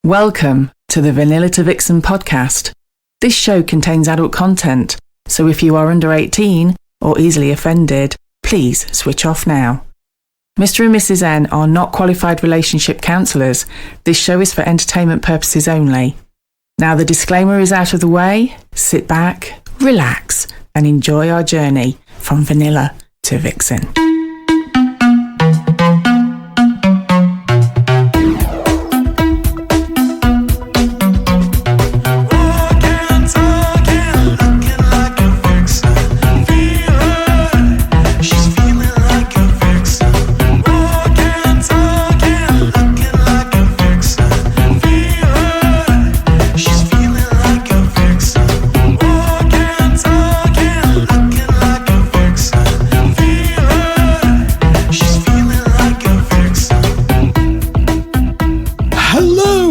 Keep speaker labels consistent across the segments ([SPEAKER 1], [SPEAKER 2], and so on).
[SPEAKER 1] Welcome to the Vanilla to Vixen podcast. This show contains adult content, so if you are under 18 or easily offended, please switch off now. Mr. and Mrs. N are not qualified relationship counsellors. This show is for entertainment purposes only. Now the disclaimer is out of the way, sit back, relax, and enjoy our journey from Vanilla to Vixen.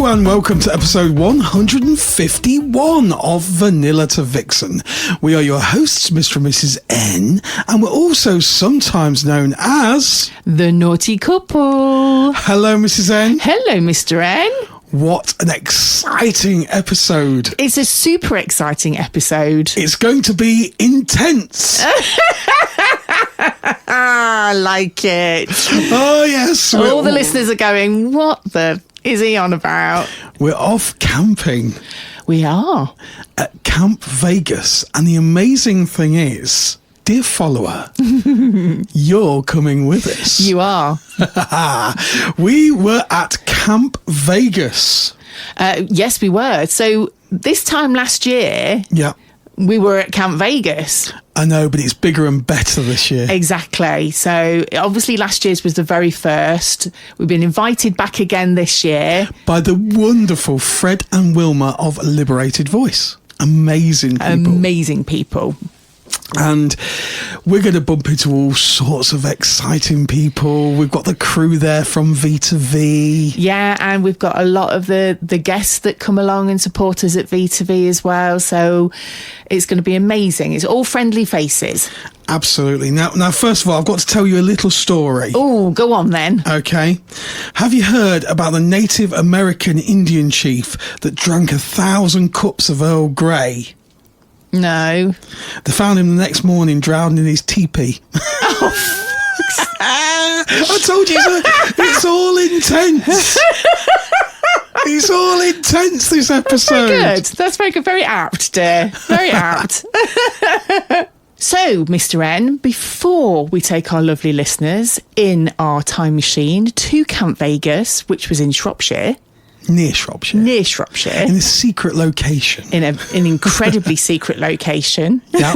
[SPEAKER 2] And welcome to episode 151 of Vanilla to Vixen. We are your hosts, Mr. and Mrs. N, and we're also sometimes known as...
[SPEAKER 1] The Naughty Couple.
[SPEAKER 2] Hello, Mrs. N.
[SPEAKER 1] Hello, Mr. N.
[SPEAKER 2] What an exciting episode.
[SPEAKER 1] It's a super exciting episode.
[SPEAKER 2] It's going to be intense.
[SPEAKER 1] I like it.
[SPEAKER 2] Oh, yes.
[SPEAKER 1] All the listeners are going, what the... is he on about?
[SPEAKER 2] We're off camping.
[SPEAKER 1] We are.
[SPEAKER 2] At Camp Vegas. And the amazing thing is, dear follower, you're coming with us.
[SPEAKER 1] You are.
[SPEAKER 2] We were at Camp Vegas.
[SPEAKER 1] Yes, we were. So this time last year...
[SPEAKER 2] Yeah.
[SPEAKER 1] We were at Camp Vegas.
[SPEAKER 2] I know, but it's bigger and better this year.
[SPEAKER 1] Exactly. So obviously last year's was the very first. We've been invited back again this year.
[SPEAKER 2] By the wonderful Fred and Wilma of Liberated Voice. Amazing people.
[SPEAKER 1] Amazing people.
[SPEAKER 2] And we're going to bump into all sorts of exciting people. We've got the crew there from V2V.
[SPEAKER 1] Yeah, and we've got a lot of the guests that come along and support us at V2V as well. So it's going to be amazing. It's all friendly faces.
[SPEAKER 2] Absolutely. Now, first of all, I've got to tell you a little story.
[SPEAKER 1] Oh, go on then.
[SPEAKER 2] Okay. Have you heard about the Native American Indian chief that drank 1,000 cups of Earl Grey?
[SPEAKER 1] No.
[SPEAKER 2] They found him the next morning drowned in his teepee.
[SPEAKER 1] Oh,
[SPEAKER 2] I told you, it's all intense. It's all intense, this episode.
[SPEAKER 1] Very good. That's very good. Very apt, dear. Very apt. So, Mr. N, before we take our lovely listeners in our time machine to Camp Vegas, which was in Shropshire...
[SPEAKER 2] Near Shropshire. In a secret location.
[SPEAKER 1] In an incredibly secret location.
[SPEAKER 2] Yeah.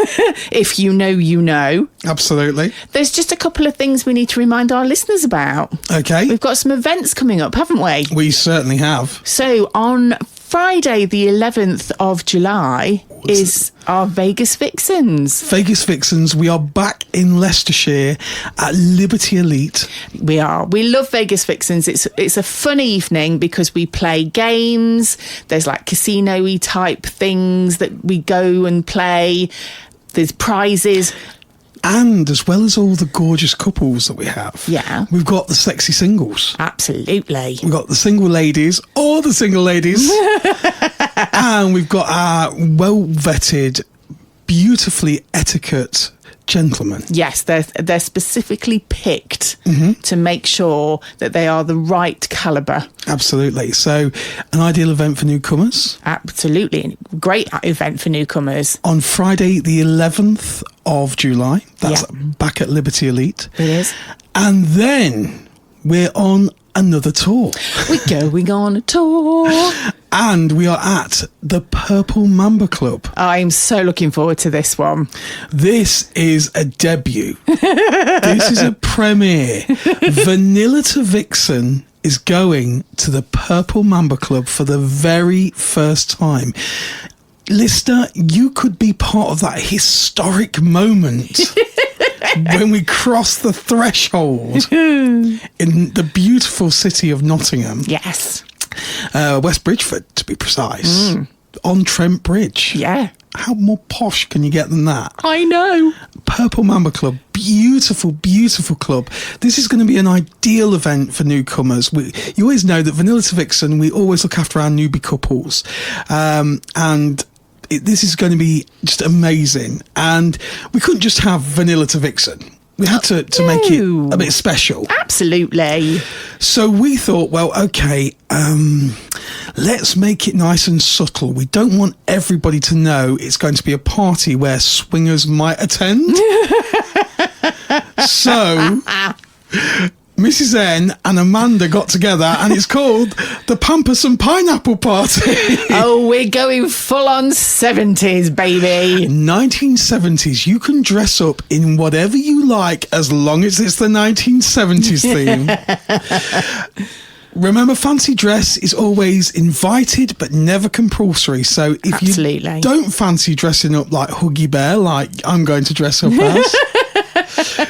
[SPEAKER 1] If you know, you know.
[SPEAKER 2] Absolutely.
[SPEAKER 1] There's just a couple of things we need to remind our listeners about.
[SPEAKER 2] Okay.
[SPEAKER 1] We've got some events coming up, haven't we?
[SPEAKER 2] We certainly have.
[SPEAKER 1] So on Friday, the 11th of July, is our Vegas Vixens.
[SPEAKER 2] Vegas Vixens. We are back in Leicestershire at Liberty Elite.
[SPEAKER 1] We are. We love Vegas Vixens. It's a fun evening because we play games. There's like casino-y type things that we go and play. There's prizes.
[SPEAKER 2] And as well as all the gorgeous couples that we have,
[SPEAKER 1] yeah,
[SPEAKER 2] we've got the sexy singles.
[SPEAKER 1] Absolutely.
[SPEAKER 2] We've got the single ladies, or the single ladies. And we've got our well-vetted, beautifully etiquette gentlemen.
[SPEAKER 1] Yes, they're specifically picked to make sure that they are the right calibre.
[SPEAKER 2] Absolutely. So, an ideal event for newcomers.
[SPEAKER 1] Absolutely. Great event for newcomers.
[SPEAKER 2] On Friday, the 11th of July. That's back at Liberty Elite.
[SPEAKER 1] It is.
[SPEAKER 2] And then we're on another tour.
[SPEAKER 1] We're going on a tour.
[SPEAKER 2] And we are at the Purple Mamba Club.
[SPEAKER 1] I'm so looking forward to this one.
[SPEAKER 2] This is a debut. This is a premiere. Vanilla to Vixen is going to the Purple Mamba Club for the very first time. Listener, you could be part of that historic moment when we cross the threshold in the beautiful city of Nottingham.
[SPEAKER 1] Yes.
[SPEAKER 2] West Bridgeford, to be precise. On Trent Bridge.
[SPEAKER 1] Yeah.
[SPEAKER 2] How more posh can you get than that?
[SPEAKER 1] I know.
[SPEAKER 2] Purple Mamba Club, beautiful, beautiful club. This is going to be an ideal event for newcomers. You always know that Vanilla to Vixen, we always look after our newbie couples. This is going to be just amazing. And we couldn't just have Vanilla to Vixen. We had to make it a bit special.
[SPEAKER 1] Absolutely.
[SPEAKER 2] So we thought, well, okay, let's make it nice and subtle. We don't want everybody to know it's going to be a party where swingers might attend. So Mrs. N and Amanda got together, and it's called the Pampas and Pineapple Party.
[SPEAKER 1] Oh, we're going full on 70s, baby.
[SPEAKER 2] 1970s. You can dress up in whatever you like as long as it's the 1970s theme. Remember, fancy dress is always invited but never compulsory. So if you don't fancy dressing up like Huggy Bear, like I'm going to dress up as,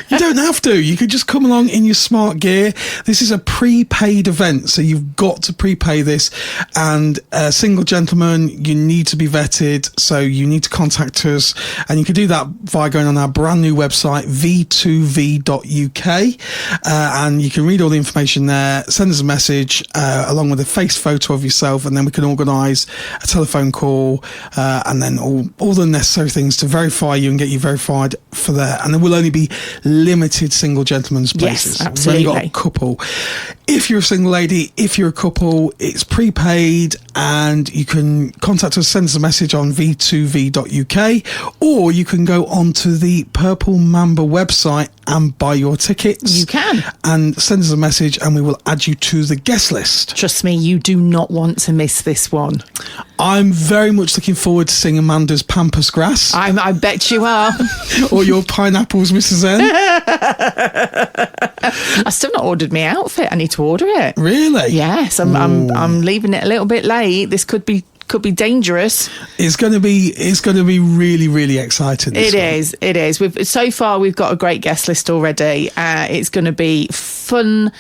[SPEAKER 2] you don't have to. You could just come along in your smart gear. This is a prepaid event, so you've got to prepay this. And single gentlemen, you need to be vetted, so you need to contact us. And you can do that via going on our brand new website, v2v.uk. And you can read all the information there. Send us a message along with a face photo of yourself, and then we can organise a telephone call and then all the necessary things to verify you and get you verified for there. And there will only be limited single gentlemen's places.
[SPEAKER 1] Yes, absolutely.
[SPEAKER 2] We've only got a couple. If you're a single lady, if you're a couple, it's prepaid, and you can contact us, send us a message on v2v.uk, or you can go onto the Purple Mamba website and buy your tickets.
[SPEAKER 1] You can.
[SPEAKER 2] And send us a message and we will add you to the guest list.
[SPEAKER 1] Trust me, you do not want to miss this one.
[SPEAKER 2] I'm very much looking forward to seeing Amanda's Pampas Grass.
[SPEAKER 1] I bet you are.
[SPEAKER 2] Or your pineapples, Mrs. N.
[SPEAKER 1] I still not ordered my outfit. I need to order it.
[SPEAKER 2] Really?
[SPEAKER 1] Yes, I'm leaving it a little bit late. This could be dangerous.
[SPEAKER 2] It's going to be really, really exciting.
[SPEAKER 1] It is. So far we've got a great guest list already. It's going to be fun,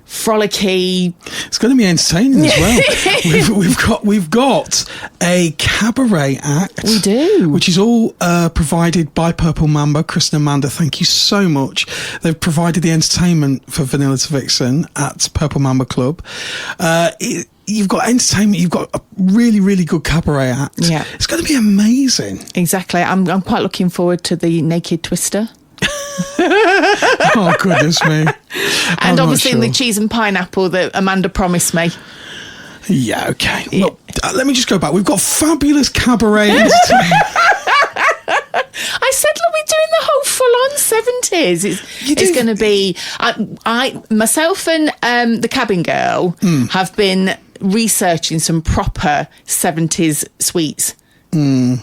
[SPEAKER 1] frolicky.
[SPEAKER 2] It's going to be entertaining as well. We've got a cabaret act.
[SPEAKER 1] We do,
[SPEAKER 2] which is all provided by Purple Mamba. Chris and Amanda, thank you so much. They've provided the entertainment for Vanilla to Vixen at Purple Mamba Club. You've got entertainment. You've got a really, really good cabaret act.
[SPEAKER 1] Yeah,
[SPEAKER 2] it's going to be amazing.
[SPEAKER 1] Exactly. I'm quite looking forward to the naked twister.
[SPEAKER 2] Oh, goodness me.
[SPEAKER 1] And obviously the cheese and pineapple that Amanda promised me.
[SPEAKER 2] Yeah, okay. Yeah. Well, let me just go back. We've got fabulous cabaret entertainment.
[SPEAKER 1] I said, look, we're doing the whole full-on 70s. It's going to be... myself and the cabin girl have been researching some proper 70s sweets.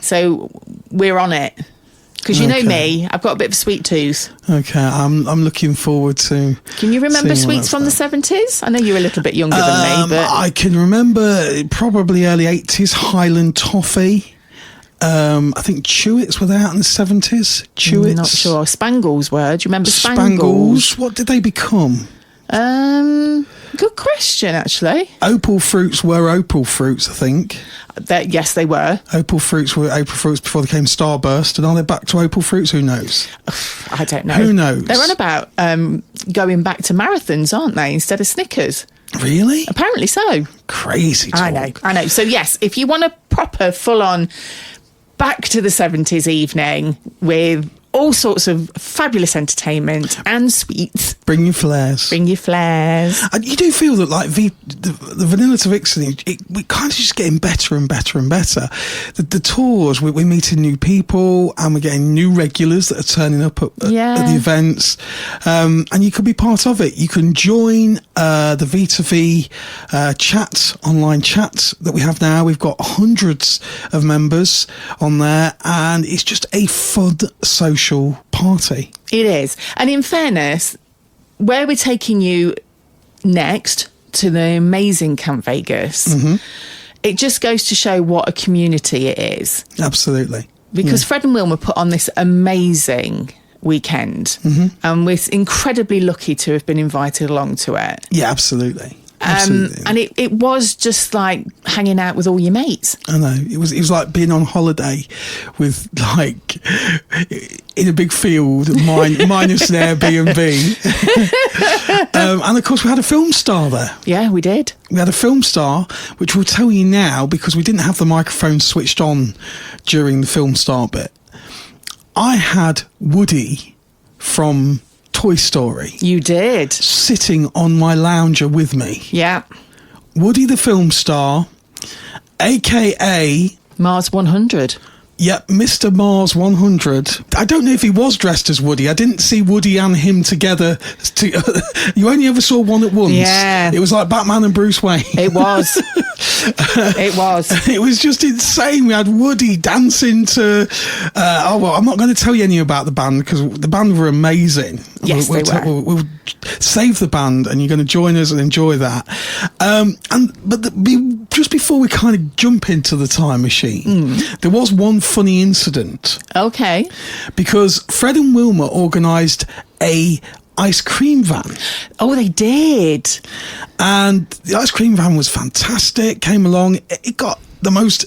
[SPEAKER 1] So we're on it. Because you know me, I've got a bit of a sweet tooth.
[SPEAKER 2] Okay, I'm looking forward to...
[SPEAKER 1] Can you remember sweets from the 70s? I know you're a little bit younger than me, but...
[SPEAKER 2] I can remember probably early 80s, Highland Toffee. I think Chewits were out in the 70s. Chewits.
[SPEAKER 1] Not sure. Spangles were. Do you remember
[SPEAKER 2] Spangles? What did they become?
[SPEAKER 1] Good question, actually.
[SPEAKER 2] Opal Fruits were Opal Fruits, I think.
[SPEAKER 1] Yes, they were.
[SPEAKER 2] Opal Fruits were Opal Fruits before they came Starburst, and are they back to Opal Fruits? Who knows?
[SPEAKER 1] I don't know.
[SPEAKER 2] Who knows?
[SPEAKER 1] They're on about going back to marathons, aren't they, instead of Snickers?
[SPEAKER 2] Really?
[SPEAKER 1] Apparently so.
[SPEAKER 2] Crazy talk.
[SPEAKER 1] I know. So, yes, if you want a proper, full-on back to the 70s evening with all sorts of fabulous entertainment and sweets.
[SPEAKER 2] Bring your flares.
[SPEAKER 1] And you
[SPEAKER 2] do feel that, like, the Vanilla to Vixen, we're kind of just getting better and better and better. The tours, we're meeting new people and we're getting new regulars that are turning up at the events. And you could be part of it. You can join the V2V online chat that we have now. We've got hundreds of members on there, and it's just a fun social party.
[SPEAKER 1] It is. And in fairness, where we're taking you next to the amazing Camp Vegas, it just goes to show what a community it is.
[SPEAKER 2] Absolutely.
[SPEAKER 1] Because Fred and Wilma put on this amazing weekend, and we're incredibly lucky to have been invited along to it.
[SPEAKER 2] Yeah, absolutely. Absolutely.
[SPEAKER 1] And it was just like hanging out with all your mates.
[SPEAKER 2] I know. It was like being on holiday with, like, in a big field, minus an Airbnb. And of course we had a film star there.
[SPEAKER 1] Yeah, we did.
[SPEAKER 2] We had a film star, which we'll tell you now because we didn't have the microphone switched on during the film star bit. I had Woody from Toy Story.
[SPEAKER 1] You did.
[SPEAKER 2] Sitting on my lounger with me.
[SPEAKER 1] Yeah.
[SPEAKER 2] Woody the film star, a.k.a.
[SPEAKER 1] Mars 100.
[SPEAKER 2] Yep, Mr. Mars 100. I don't know if he was dressed as Woody. I didn't see Woody and him together. You only ever saw one at once.
[SPEAKER 1] Yeah.
[SPEAKER 2] It was like Batman and Bruce Wayne.
[SPEAKER 1] It was. It was.
[SPEAKER 2] It was just insane. We had Woody dancing to... I'm not going to tell you any about the band because the band were amazing.
[SPEAKER 1] Yes, they were.
[SPEAKER 2] We'll save the band and you're going to join us and enjoy that. Just before we kind of jump into the time machine, there was one funny incident.
[SPEAKER 1] Okay.
[SPEAKER 2] Because Fred and Wilma organised a ice cream van.
[SPEAKER 1] Oh, they did.
[SPEAKER 2] And the ice cream van was fantastic, came along. It got the most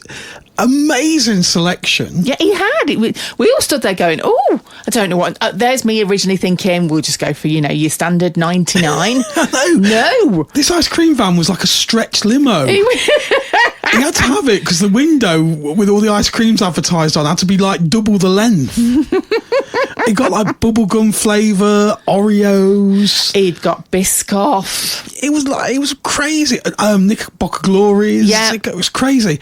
[SPEAKER 2] amazing selection.
[SPEAKER 1] Yeah, he had. We all stood there going, oh, I don't know what. There's me originally thinking, we'll just go for, your standard 99. No.
[SPEAKER 2] This ice cream van was like a stretch limo. He had to have it because the window with all the ice creams advertised on had to be like double the length. It got like bubblegum flavour, Oreos.
[SPEAKER 1] He'd got Biscoff.
[SPEAKER 2] It was crazy. Knickerbocker Glories.
[SPEAKER 1] Yeah.
[SPEAKER 2] It was crazy.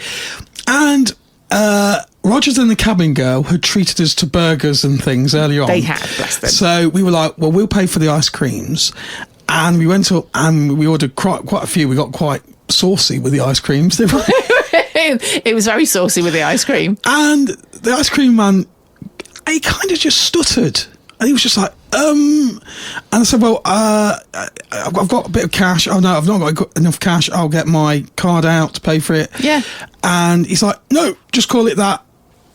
[SPEAKER 2] And Rogers and the Cabin Girl had treated us to burgers and things earlier on.
[SPEAKER 1] They had, bless them.
[SPEAKER 2] So we were like, well, we'll pay for the ice creams. And we went up and we ordered quite a few. We got quite saucy with the ice creams.
[SPEAKER 1] It was very saucy with the ice cream.
[SPEAKER 2] And the ice cream man, he kind of just stuttered. And he was just like, And I said, well, I've got a bit of cash. Oh, no, I've not got enough cash. I'll get my card out to pay for it.
[SPEAKER 1] Yeah.
[SPEAKER 2] And he's like, no, just call it that.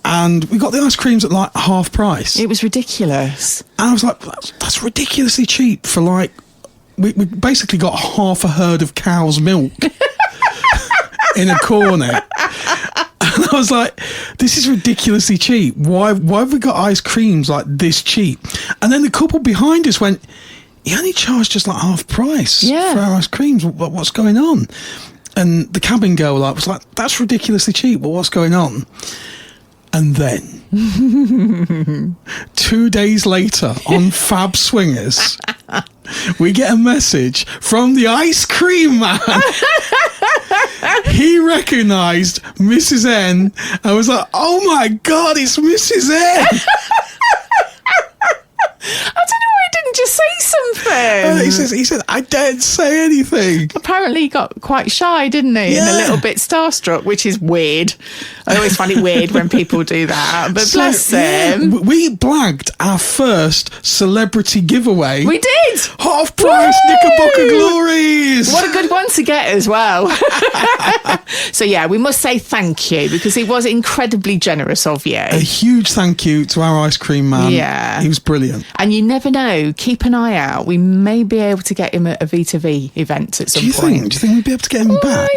[SPEAKER 2] And we got the ice creams at like half price.
[SPEAKER 1] It was ridiculous.
[SPEAKER 2] And I was like, that's ridiculously cheap for like, we basically got half a herd of cow's milk in a corner. And I was like, this is ridiculously cheap. Why have we got ice creams like this cheap? And then the couple behind us went, he only charged us like half price for our ice creams. What's going on? And the cabin girl was like, that's ridiculously cheap. But what's going on? And then 2 days later on Fab Swingers, we get a message from the ice cream man. He recognised Mrs. N and was like, oh my God, it's Mrs. N.
[SPEAKER 1] I don't know why he didn't just say something.
[SPEAKER 2] He said, I daren't say anything.
[SPEAKER 1] Apparently he got quite shy, didn't he?
[SPEAKER 2] Yeah.
[SPEAKER 1] And a little bit starstruck, which is weird. I always find it weird when people do that. But bless him.
[SPEAKER 2] We blagged our first celebrity giveaway.
[SPEAKER 1] We did.
[SPEAKER 2] Half price Knickerbocker Glories.
[SPEAKER 1] What a good one to get as well. So yeah, we must say thank you because he was incredibly generous of you.
[SPEAKER 2] A huge thank you to our ice cream man.
[SPEAKER 1] Yeah.
[SPEAKER 2] He was brilliant.
[SPEAKER 1] And you never know, keep an eye out. We may be able to get him at a V2V event at some point.
[SPEAKER 2] Do you think we'd be able to get him back?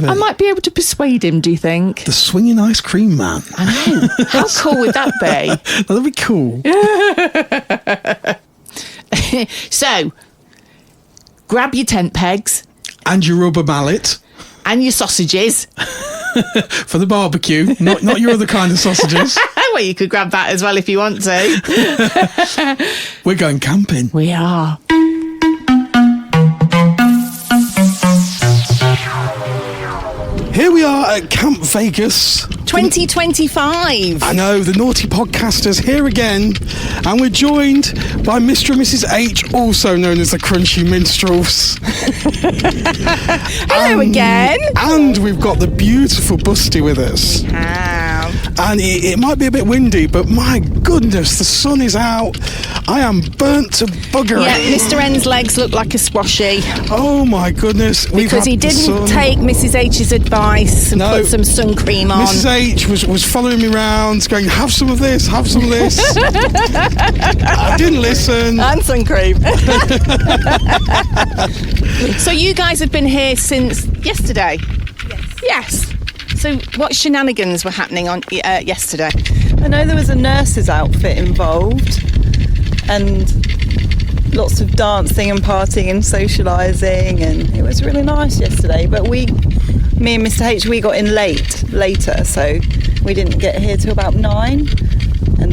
[SPEAKER 1] I might be able to persuade him, do you think?
[SPEAKER 2] The swinging ice cream man.
[SPEAKER 1] I know. How cool would that be?
[SPEAKER 2] That'd be cool.
[SPEAKER 1] So, grab your tent pegs.
[SPEAKER 2] And your rubber mallet.
[SPEAKER 1] And your sausages.
[SPEAKER 2] For the barbecue. Not your other kind of sausages.
[SPEAKER 1] Well, you could grab that as well if you want to.
[SPEAKER 2] We're going camping.
[SPEAKER 1] We are.
[SPEAKER 2] Here we are at Camp Vegas
[SPEAKER 1] 2025.
[SPEAKER 2] I know, the naughty podcasters here again, and we're joined by Mr. and Mrs. H, also known as the Crunchy Minstrels.
[SPEAKER 1] Hello again.
[SPEAKER 2] And we've got the beautiful Busty with us.
[SPEAKER 1] Wow.
[SPEAKER 2] and it might be a bit windy, but my goodness, the sun is out. I am burnt to buggery.
[SPEAKER 1] Yeah, Mr. N's legs look like a squashy.
[SPEAKER 2] Oh my goodness.
[SPEAKER 1] Because he didn't take Mrs. H's advice and put some sun cream on.
[SPEAKER 2] Mrs. H was following me around, going, have some of this, have some of this. I didn't listen.
[SPEAKER 1] And sun cream. So you guys have been here since yesterday? Yes. So what shenanigans were happening on yesterday?
[SPEAKER 3] I know there was a nurse's outfit involved and lots of dancing and partying and socialising, and it was really nice yesterday. But me and Mr. H, we got in later, so we didn't get here till about 9.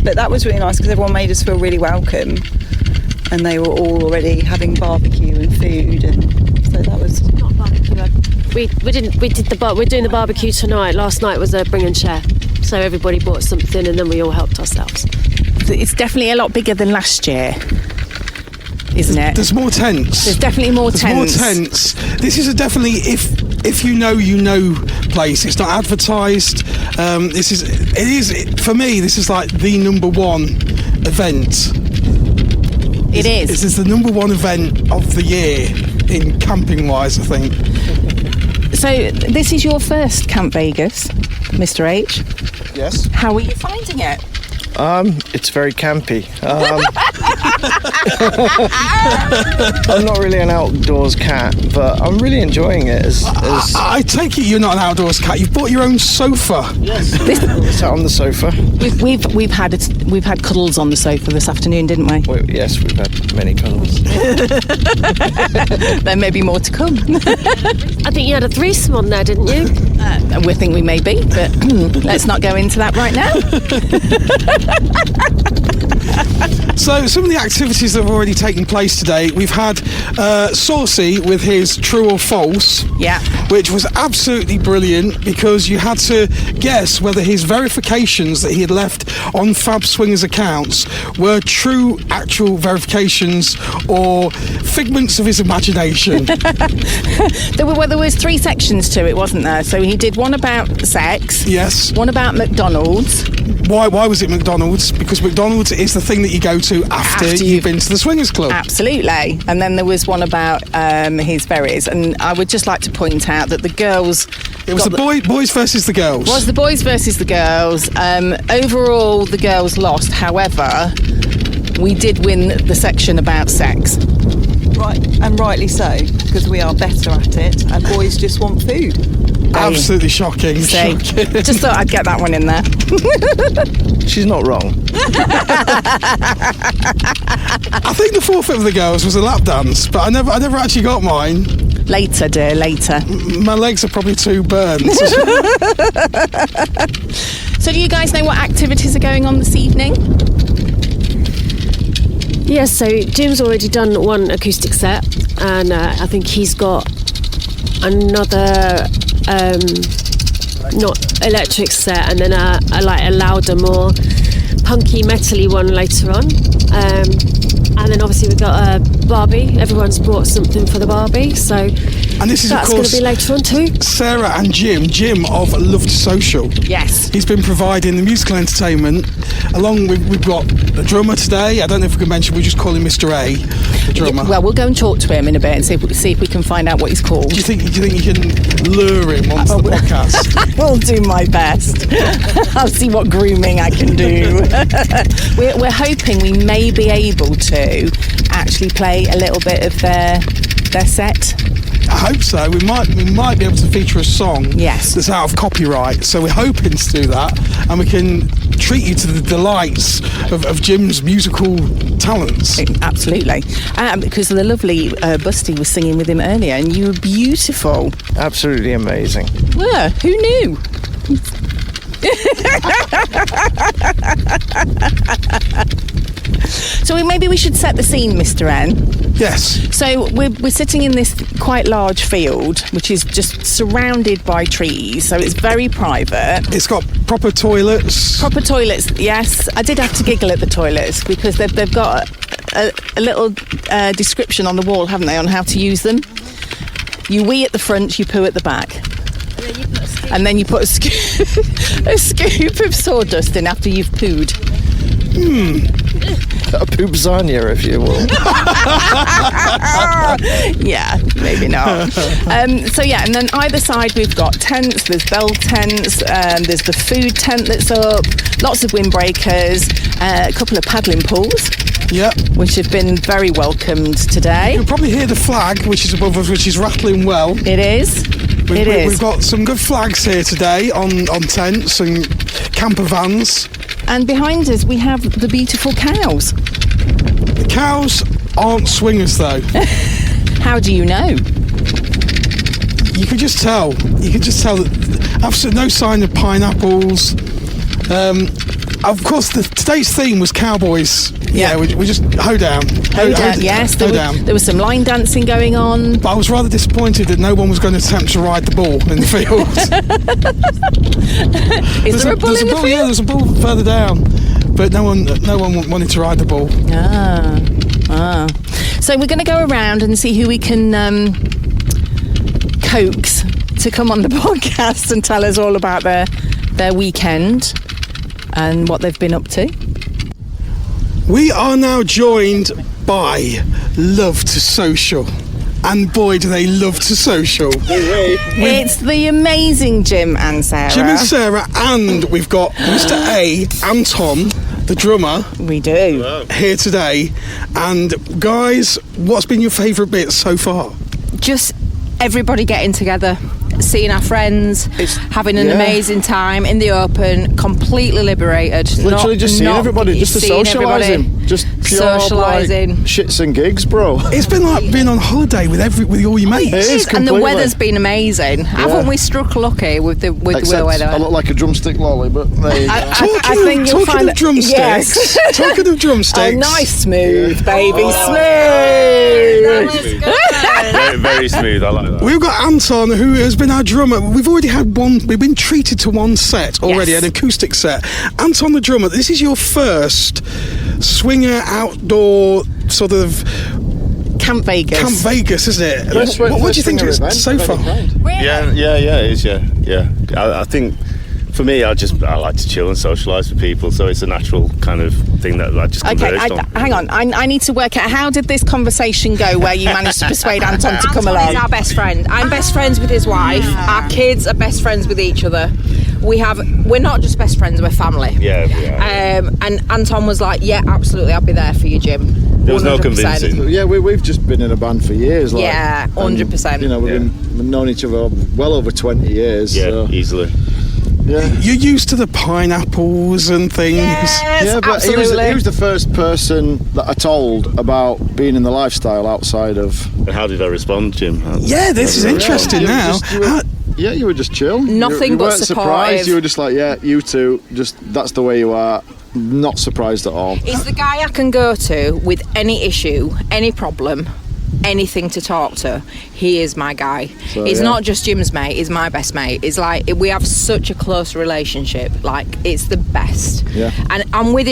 [SPEAKER 3] But that was really nice because everyone made us feel really welcome, and they were all already having barbecue and food, and so that was
[SPEAKER 4] not barbecue. We're doing the barbecue tonight. Last night was a bring and share, so everybody bought something and then we all helped ourselves.
[SPEAKER 1] It's definitely a lot bigger than last year, isn't it?
[SPEAKER 2] There's more tents.
[SPEAKER 1] There's definitely more tents.
[SPEAKER 2] More tents. This is a definitely if you know place. It's not advertised. For me. This is like the number one event.
[SPEAKER 1] It is.
[SPEAKER 2] This is the number one event of the year in camping wise, I think.
[SPEAKER 1] So this is your first Camp Vegas, Mr. H.
[SPEAKER 5] Yes.
[SPEAKER 1] How are you finding it?
[SPEAKER 5] It's very campy. I'm not really an outdoors cat, but I'm really enjoying it.
[SPEAKER 2] I take it you're not an outdoors cat. You've bought your own sofa.
[SPEAKER 5] Yes. Sat on the sofa.
[SPEAKER 1] We've had cuddles on the sofa this afternoon, didn't we?
[SPEAKER 5] Yes, we've had many cuddles.
[SPEAKER 1] There may be more to come.
[SPEAKER 4] I think you had a threesome on there, didn't you?
[SPEAKER 1] We think we may be, but let's not go into that right now.
[SPEAKER 2] So some of the activities that have already taken place today, we've had Saucy with his true or false, which was absolutely brilliant because you had to guess whether his verifications that he had left on Fab Swingers accounts were true actual verifications or figments of his imagination.
[SPEAKER 1] There was 3 sections to it, wasn't there? So he did one about sex,
[SPEAKER 2] yes,
[SPEAKER 1] one about McDonald's.
[SPEAKER 2] Why was it McDonald's? Because McDonald's is the thing that you go to after you've been to the Swingers Club.
[SPEAKER 1] Absolutely. And then there was one about his berries. And I would just like to point out that the girls...
[SPEAKER 2] It was the boys versus the girls.
[SPEAKER 1] It was the boys versus the girls. Overall, the girls lost. However, we did win the section about sex.
[SPEAKER 3] right, and rightly so, because we are better at it, and boys just want food.
[SPEAKER 2] Absolutely shocking.
[SPEAKER 1] Just thought I'd get that one in there.
[SPEAKER 5] She's not wrong.
[SPEAKER 2] I think the forfeit of the girls was a lap dance, but I never actually got mine.
[SPEAKER 1] Later, dear, later.
[SPEAKER 2] My legs are probably too burnt.
[SPEAKER 1] So do you guys know what activities are going on this evening?
[SPEAKER 4] Yes, so Jim's already done one acoustic set, and I think he's got another not electric set, and then a louder, more punky, metal-y one later on. And then obviously we've got a Barbie. Everyone's brought something for the Barbie, so
[SPEAKER 2] and this is,
[SPEAKER 4] that's
[SPEAKER 2] of course,
[SPEAKER 4] going to be later on too.
[SPEAKER 2] Sarah and Jim of Love to Social.
[SPEAKER 1] Yes.
[SPEAKER 2] He's been providing the musical entertainment. Along with, we've got a drummer today. I don't know if we can mention, we just call him Mr. A, the drummer.
[SPEAKER 1] Well, we'll go and talk to him in a bit and see if we can find out what he's called.
[SPEAKER 2] Do you think you can lure him onto the podcast?
[SPEAKER 1] I'll do my best. I'll see what grooming I can do. We're hoping we may be able to actually play a little bit of their set.
[SPEAKER 2] I hope so. We might be able to feature a song that's out of copyright. So we're hoping to do that, and we can treat you to the delights of Jim's musical talents.
[SPEAKER 1] Absolutely. Because the lovely Busty was singing with him earlier, and you were beautiful.
[SPEAKER 5] Absolutely amazing.
[SPEAKER 1] Yeah, who knew? So maybe we should set the scene, Mr. N.
[SPEAKER 2] Yes.
[SPEAKER 1] So we're sitting in this quite large field, which is just surrounded by trees, so it's very private.
[SPEAKER 2] It's got proper toilets.
[SPEAKER 1] Proper toilets, yes. I did have to giggle at the toilets because they've got a little description on the wall, haven't they, on how to use them. You wee at the front, you poo at the back. And then you put a scoop of sawdust in after you've pooed.
[SPEAKER 5] A poopzania, if you will.
[SPEAKER 1] Yeah, maybe not. So yeah, and then either side we've got tents. There's bell tents. There's the food tent that's up. Lots of windbreakers. A couple of paddling pools.
[SPEAKER 2] Yep.
[SPEAKER 1] Which have been very welcomed today.
[SPEAKER 2] You'll probably hear the flag, which is above us, which is rattling well.
[SPEAKER 1] It is.
[SPEAKER 2] We've got some good flags here today on tents and camper vans.
[SPEAKER 1] And behind us we have the beautiful cows.
[SPEAKER 2] The cows aren't swingers though.
[SPEAKER 1] How do you know?
[SPEAKER 2] You could just tell. That absolutely no sign of pineapples. Of course, today's theme was cowboys.
[SPEAKER 1] Yeah.
[SPEAKER 2] We just hoedown.
[SPEAKER 1] Hoedown, yes. There was some line dancing going on.
[SPEAKER 2] But I was rather disappointed that no one was going to attempt to ride the bull in the field.
[SPEAKER 1] Is there a bull in the field?
[SPEAKER 2] Yeah, there's a bull further down. But no one wanted to ride the bull.
[SPEAKER 1] So we're going to go around and see who we can coax to come on the podcast and tell us all about their weekend and what they've been up to.
[SPEAKER 2] We are now joined by Love to Social. And boy, do they love to social.
[SPEAKER 1] It's the amazing Jim and Sarah.
[SPEAKER 2] Jim and Sarah, and we've got Mr. A, Anton, the drummer.
[SPEAKER 1] We do.
[SPEAKER 2] Here today. And guys, what's been your favourite bit so far?
[SPEAKER 6] Just everybody getting together, seeing our friends, having an amazing time in the open, completely liberated.
[SPEAKER 5] Literally just seeing everybody, just the socialising. Just pure
[SPEAKER 6] socialising.
[SPEAKER 5] Like, shits and gigs, bro.
[SPEAKER 2] It's been like being on holiday with all your mates.
[SPEAKER 5] It is
[SPEAKER 6] And the
[SPEAKER 5] completely.
[SPEAKER 6] weather's been amazing. Haven't we struck lucky with the weather?
[SPEAKER 5] I look like a drumstick lolly, but there you go.
[SPEAKER 1] I think you'll
[SPEAKER 2] Talking
[SPEAKER 1] find
[SPEAKER 2] of drumsticks.
[SPEAKER 1] Yes.
[SPEAKER 2] Talking of drumsticks.
[SPEAKER 1] Oh, nice smooth, baby, smooth.
[SPEAKER 7] Very smooth, I like that.
[SPEAKER 2] We've got Anton, who has been our drummer. We've already had one. We've been treated to one set already,
[SPEAKER 1] Yes.
[SPEAKER 2] an acoustic set. Anton, the drummer. This is your first swinger outdoor sort of
[SPEAKER 1] Camp Vegas.
[SPEAKER 2] Camp Vegas, isn't it?
[SPEAKER 5] First
[SPEAKER 2] What do you think
[SPEAKER 5] swinger
[SPEAKER 2] it's
[SPEAKER 5] event
[SPEAKER 2] so
[SPEAKER 5] of
[SPEAKER 2] far?
[SPEAKER 5] any kind.
[SPEAKER 7] Yeah, it is, yeah. I think for me, I like to chill and socialise with people, so it's a natural kind of thing that I just converged on.
[SPEAKER 1] Hang on. I need to work out, how did this conversation go where you managed to persuade Anton to come
[SPEAKER 6] Anton
[SPEAKER 1] along?
[SPEAKER 6] is our best friend. I'm best friends with his wife. Our kids are best friends with each other. We're not just best friends, we're family.
[SPEAKER 7] Yeah, we are.
[SPEAKER 6] And Anton was like, yeah, absolutely, I'll be there for you, Jim.
[SPEAKER 7] There was no
[SPEAKER 6] 100%.
[SPEAKER 7] convincing.
[SPEAKER 5] Yeah, we've just been in a band for years. Like,
[SPEAKER 6] Yeah, 100%.
[SPEAKER 5] And, we've known each other well over 20 years.
[SPEAKER 7] Yeah,
[SPEAKER 5] so,
[SPEAKER 7] easily.
[SPEAKER 5] yeah.
[SPEAKER 2] You're used to the pineapples and things.
[SPEAKER 6] Yes,
[SPEAKER 5] Yeah, but he
[SPEAKER 6] absolutely.
[SPEAKER 5] was the first person that I told about being in the lifestyle outside of.
[SPEAKER 7] And how did I respond, Jim?
[SPEAKER 2] Yeah, this is interesting now.
[SPEAKER 5] You were just chill.
[SPEAKER 6] Nothing
[SPEAKER 5] you
[SPEAKER 6] but
[SPEAKER 5] weren't
[SPEAKER 6] supportive.
[SPEAKER 5] surprised. You were just like, yeah, you two. Just that's the way you are. Not surprised at all.
[SPEAKER 6] He's the guy I can go to with any issue, any problem, anything to talk to. He is my guy.
[SPEAKER 5] So,
[SPEAKER 6] He's
[SPEAKER 5] yeah.
[SPEAKER 6] not just Jim's mate, he's my best mate. It's like we have such a close relationship. Like it's the best.
[SPEAKER 5] Yeah.
[SPEAKER 6] And with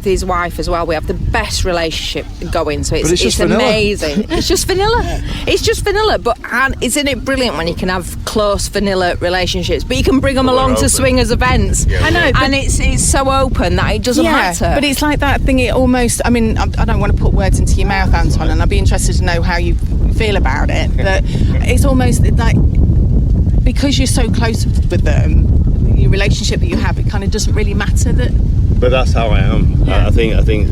[SPEAKER 6] his wife as well, we have the best relationship going. So
[SPEAKER 5] But it's just vanilla.
[SPEAKER 6] amazing. It's just vanilla. It's just vanilla. But isn't it brilliant when you can have close vanilla relationships, but you can bring them
[SPEAKER 7] But we're
[SPEAKER 6] along to
[SPEAKER 7] open.
[SPEAKER 6] swingers events.
[SPEAKER 7] Yeah,
[SPEAKER 1] I know, but-
[SPEAKER 6] and it's so open that it doesn't matter.
[SPEAKER 1] But it's like that thing, I don't want to put words into your mouth, Anton, and I'd be interested to know how you feel about it. But it's almost like, because you're so close with them, your relationship that you have, it kind of doesn't really matter that.
[SPEAKER 7] But that's how I am.
[SPEAKER 1] Yeah.
[SPEAKER 7] I think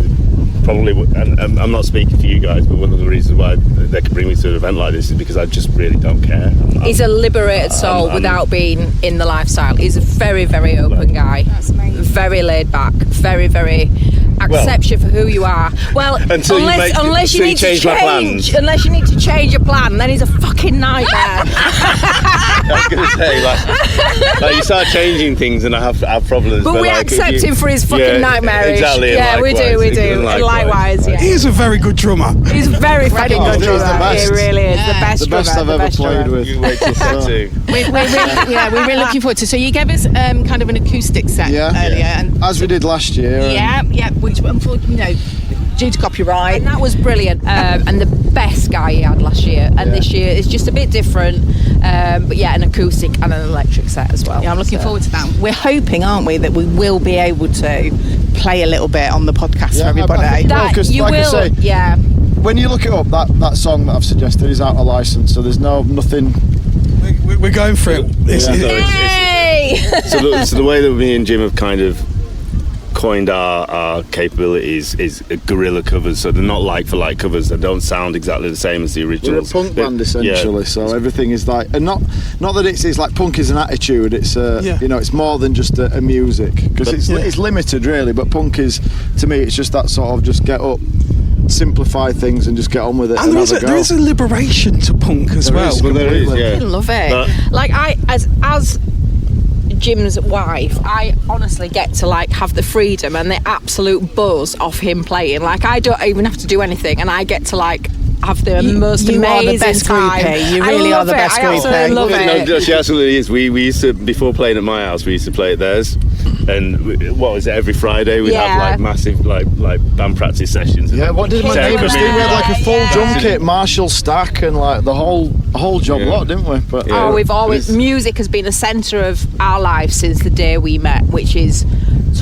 [SPEAKER 7] probably, and I'm not speaking for you guys, but one of the reasons why they could bring me to an event like this is because I just really don't care.
[SPEAKER 6] He's a liberated soul without being in the lifestyle. He's a very, very open guy.
[SPEAKER 1] That's amazing.
[SPEAKER 6] Very laid back. Very, very accepts you for who you are. Well,
[SPEAKER 7] Until you
[SPEAKER 6] unless you need to
[SPEAKER 7] change my plans.
[SPEAKER 6] unless you need to change your plan, then he's a fucking nightmare.
[SPEAKER 7] I was going to say, like you start changing things and I have problems.
[SPEAKER 6] But we
[SPEAKER 7] like, if
[SPEAKER 6] accept
[SPEAKER 7] you-
[SPEAKER 6] him for his fucking nightmarish.
[SPEAKER 7] Exactly.
[SPEAKER 6] Yeah, we do.
[SPEAKER 7] And
[SPEAKER 6] Likewise, yeah.
[SPEAKER 2] He is a very good drummer.
[SPEAKER 6] He's very fucking
[SPEAKER 5] Oh,
[SPEAKER 6] good
[SPEAKER 5] he's the
[SPEAKER 6] drummer.
[SPEAKER 5] best.
[SPEAKER 6] He really is the best
[SPEAKER 5] The best
[SPEAKER 6] drummer.
[SPEAKER 5] I've
[SPEAKER 6] the
[SPEAKER 5] ever
[SPEAKER 6] best
[SPEAKER 5] played
[SPEAKER 6] drummer.
[SPEAKER 5] with.
[SPEAKER 7] You wait till set two.
[SPEAKER 1] We're really looking forward to. So you gave us kind of an acoustic set
[SPEAKER 5] Yeah.
[SPEAKER 1] earlier, and
[SPEAKER 5] As we did last year.
[SPEAKER 1] yeah, we're
[SPEAKER 6] which unfortunately, due to copyright.
[SPEAKER 4] And that was brilliant. And the best guy he had last year. And this year is just a bit different. But yeah, an acoustic and an electric set as well.
[SPEAKER 6] Yeah, I'm looking forward to that. We're hoping, aren't we, that we will be able to play a little bit on the podcast for everybody.
[SPEAKER 5] I say,
[SPEAKER 4] yeah.
[SPEAKER 5] When you look it up, that song that I've suggested is out of license, so there's nothing.
[SPEAKER 2] We're going for it.
[SPEAKER 7] So the way that me and Jim have kind of coined our capabilities is guerrilla covers, so they're not like for like covers. They don't sound exactly the same as the originals.
[SPEAKER 5] We're a punk band essentially, so everything is like, and not that it's like punk is an attitude. It's it's more than just a music, because it's limited really. But punk is, to me, it's just that sort of just get up, simplify things, and just get on with it.
[SPEAKER 2] And there is a liberation to punk as well.
[SPEAKER 7] There is,
[SPEAKER 6] I love it.
[SPEAKER 4] Like as Jim's wife, I honestly get to like have the freedom and the absolute buzz of him playing. Like I don't even have to do anything, and I get to like have the most amazing
[SPEAKER 6] are the best
[SPEAKER 4] time.
[SPEAKER 6] Groupie. You really are the best groupie.
[SPEAKER 4] I absolutely love it.
[SPEAKER 7] No, she absolutely is. We used to, before playing at my house, we used to play at theirs. And what was it? Every Friday we'd have like massive like band practice sessions.
[SPEAKER 5] Yeah, what did my neighbours do? We had like a full drum kit, Marshall stack, and like the whole job lot, didn't we? But
[SPEAKER 4] we've always music has been a centre of our lives since the day we met, which is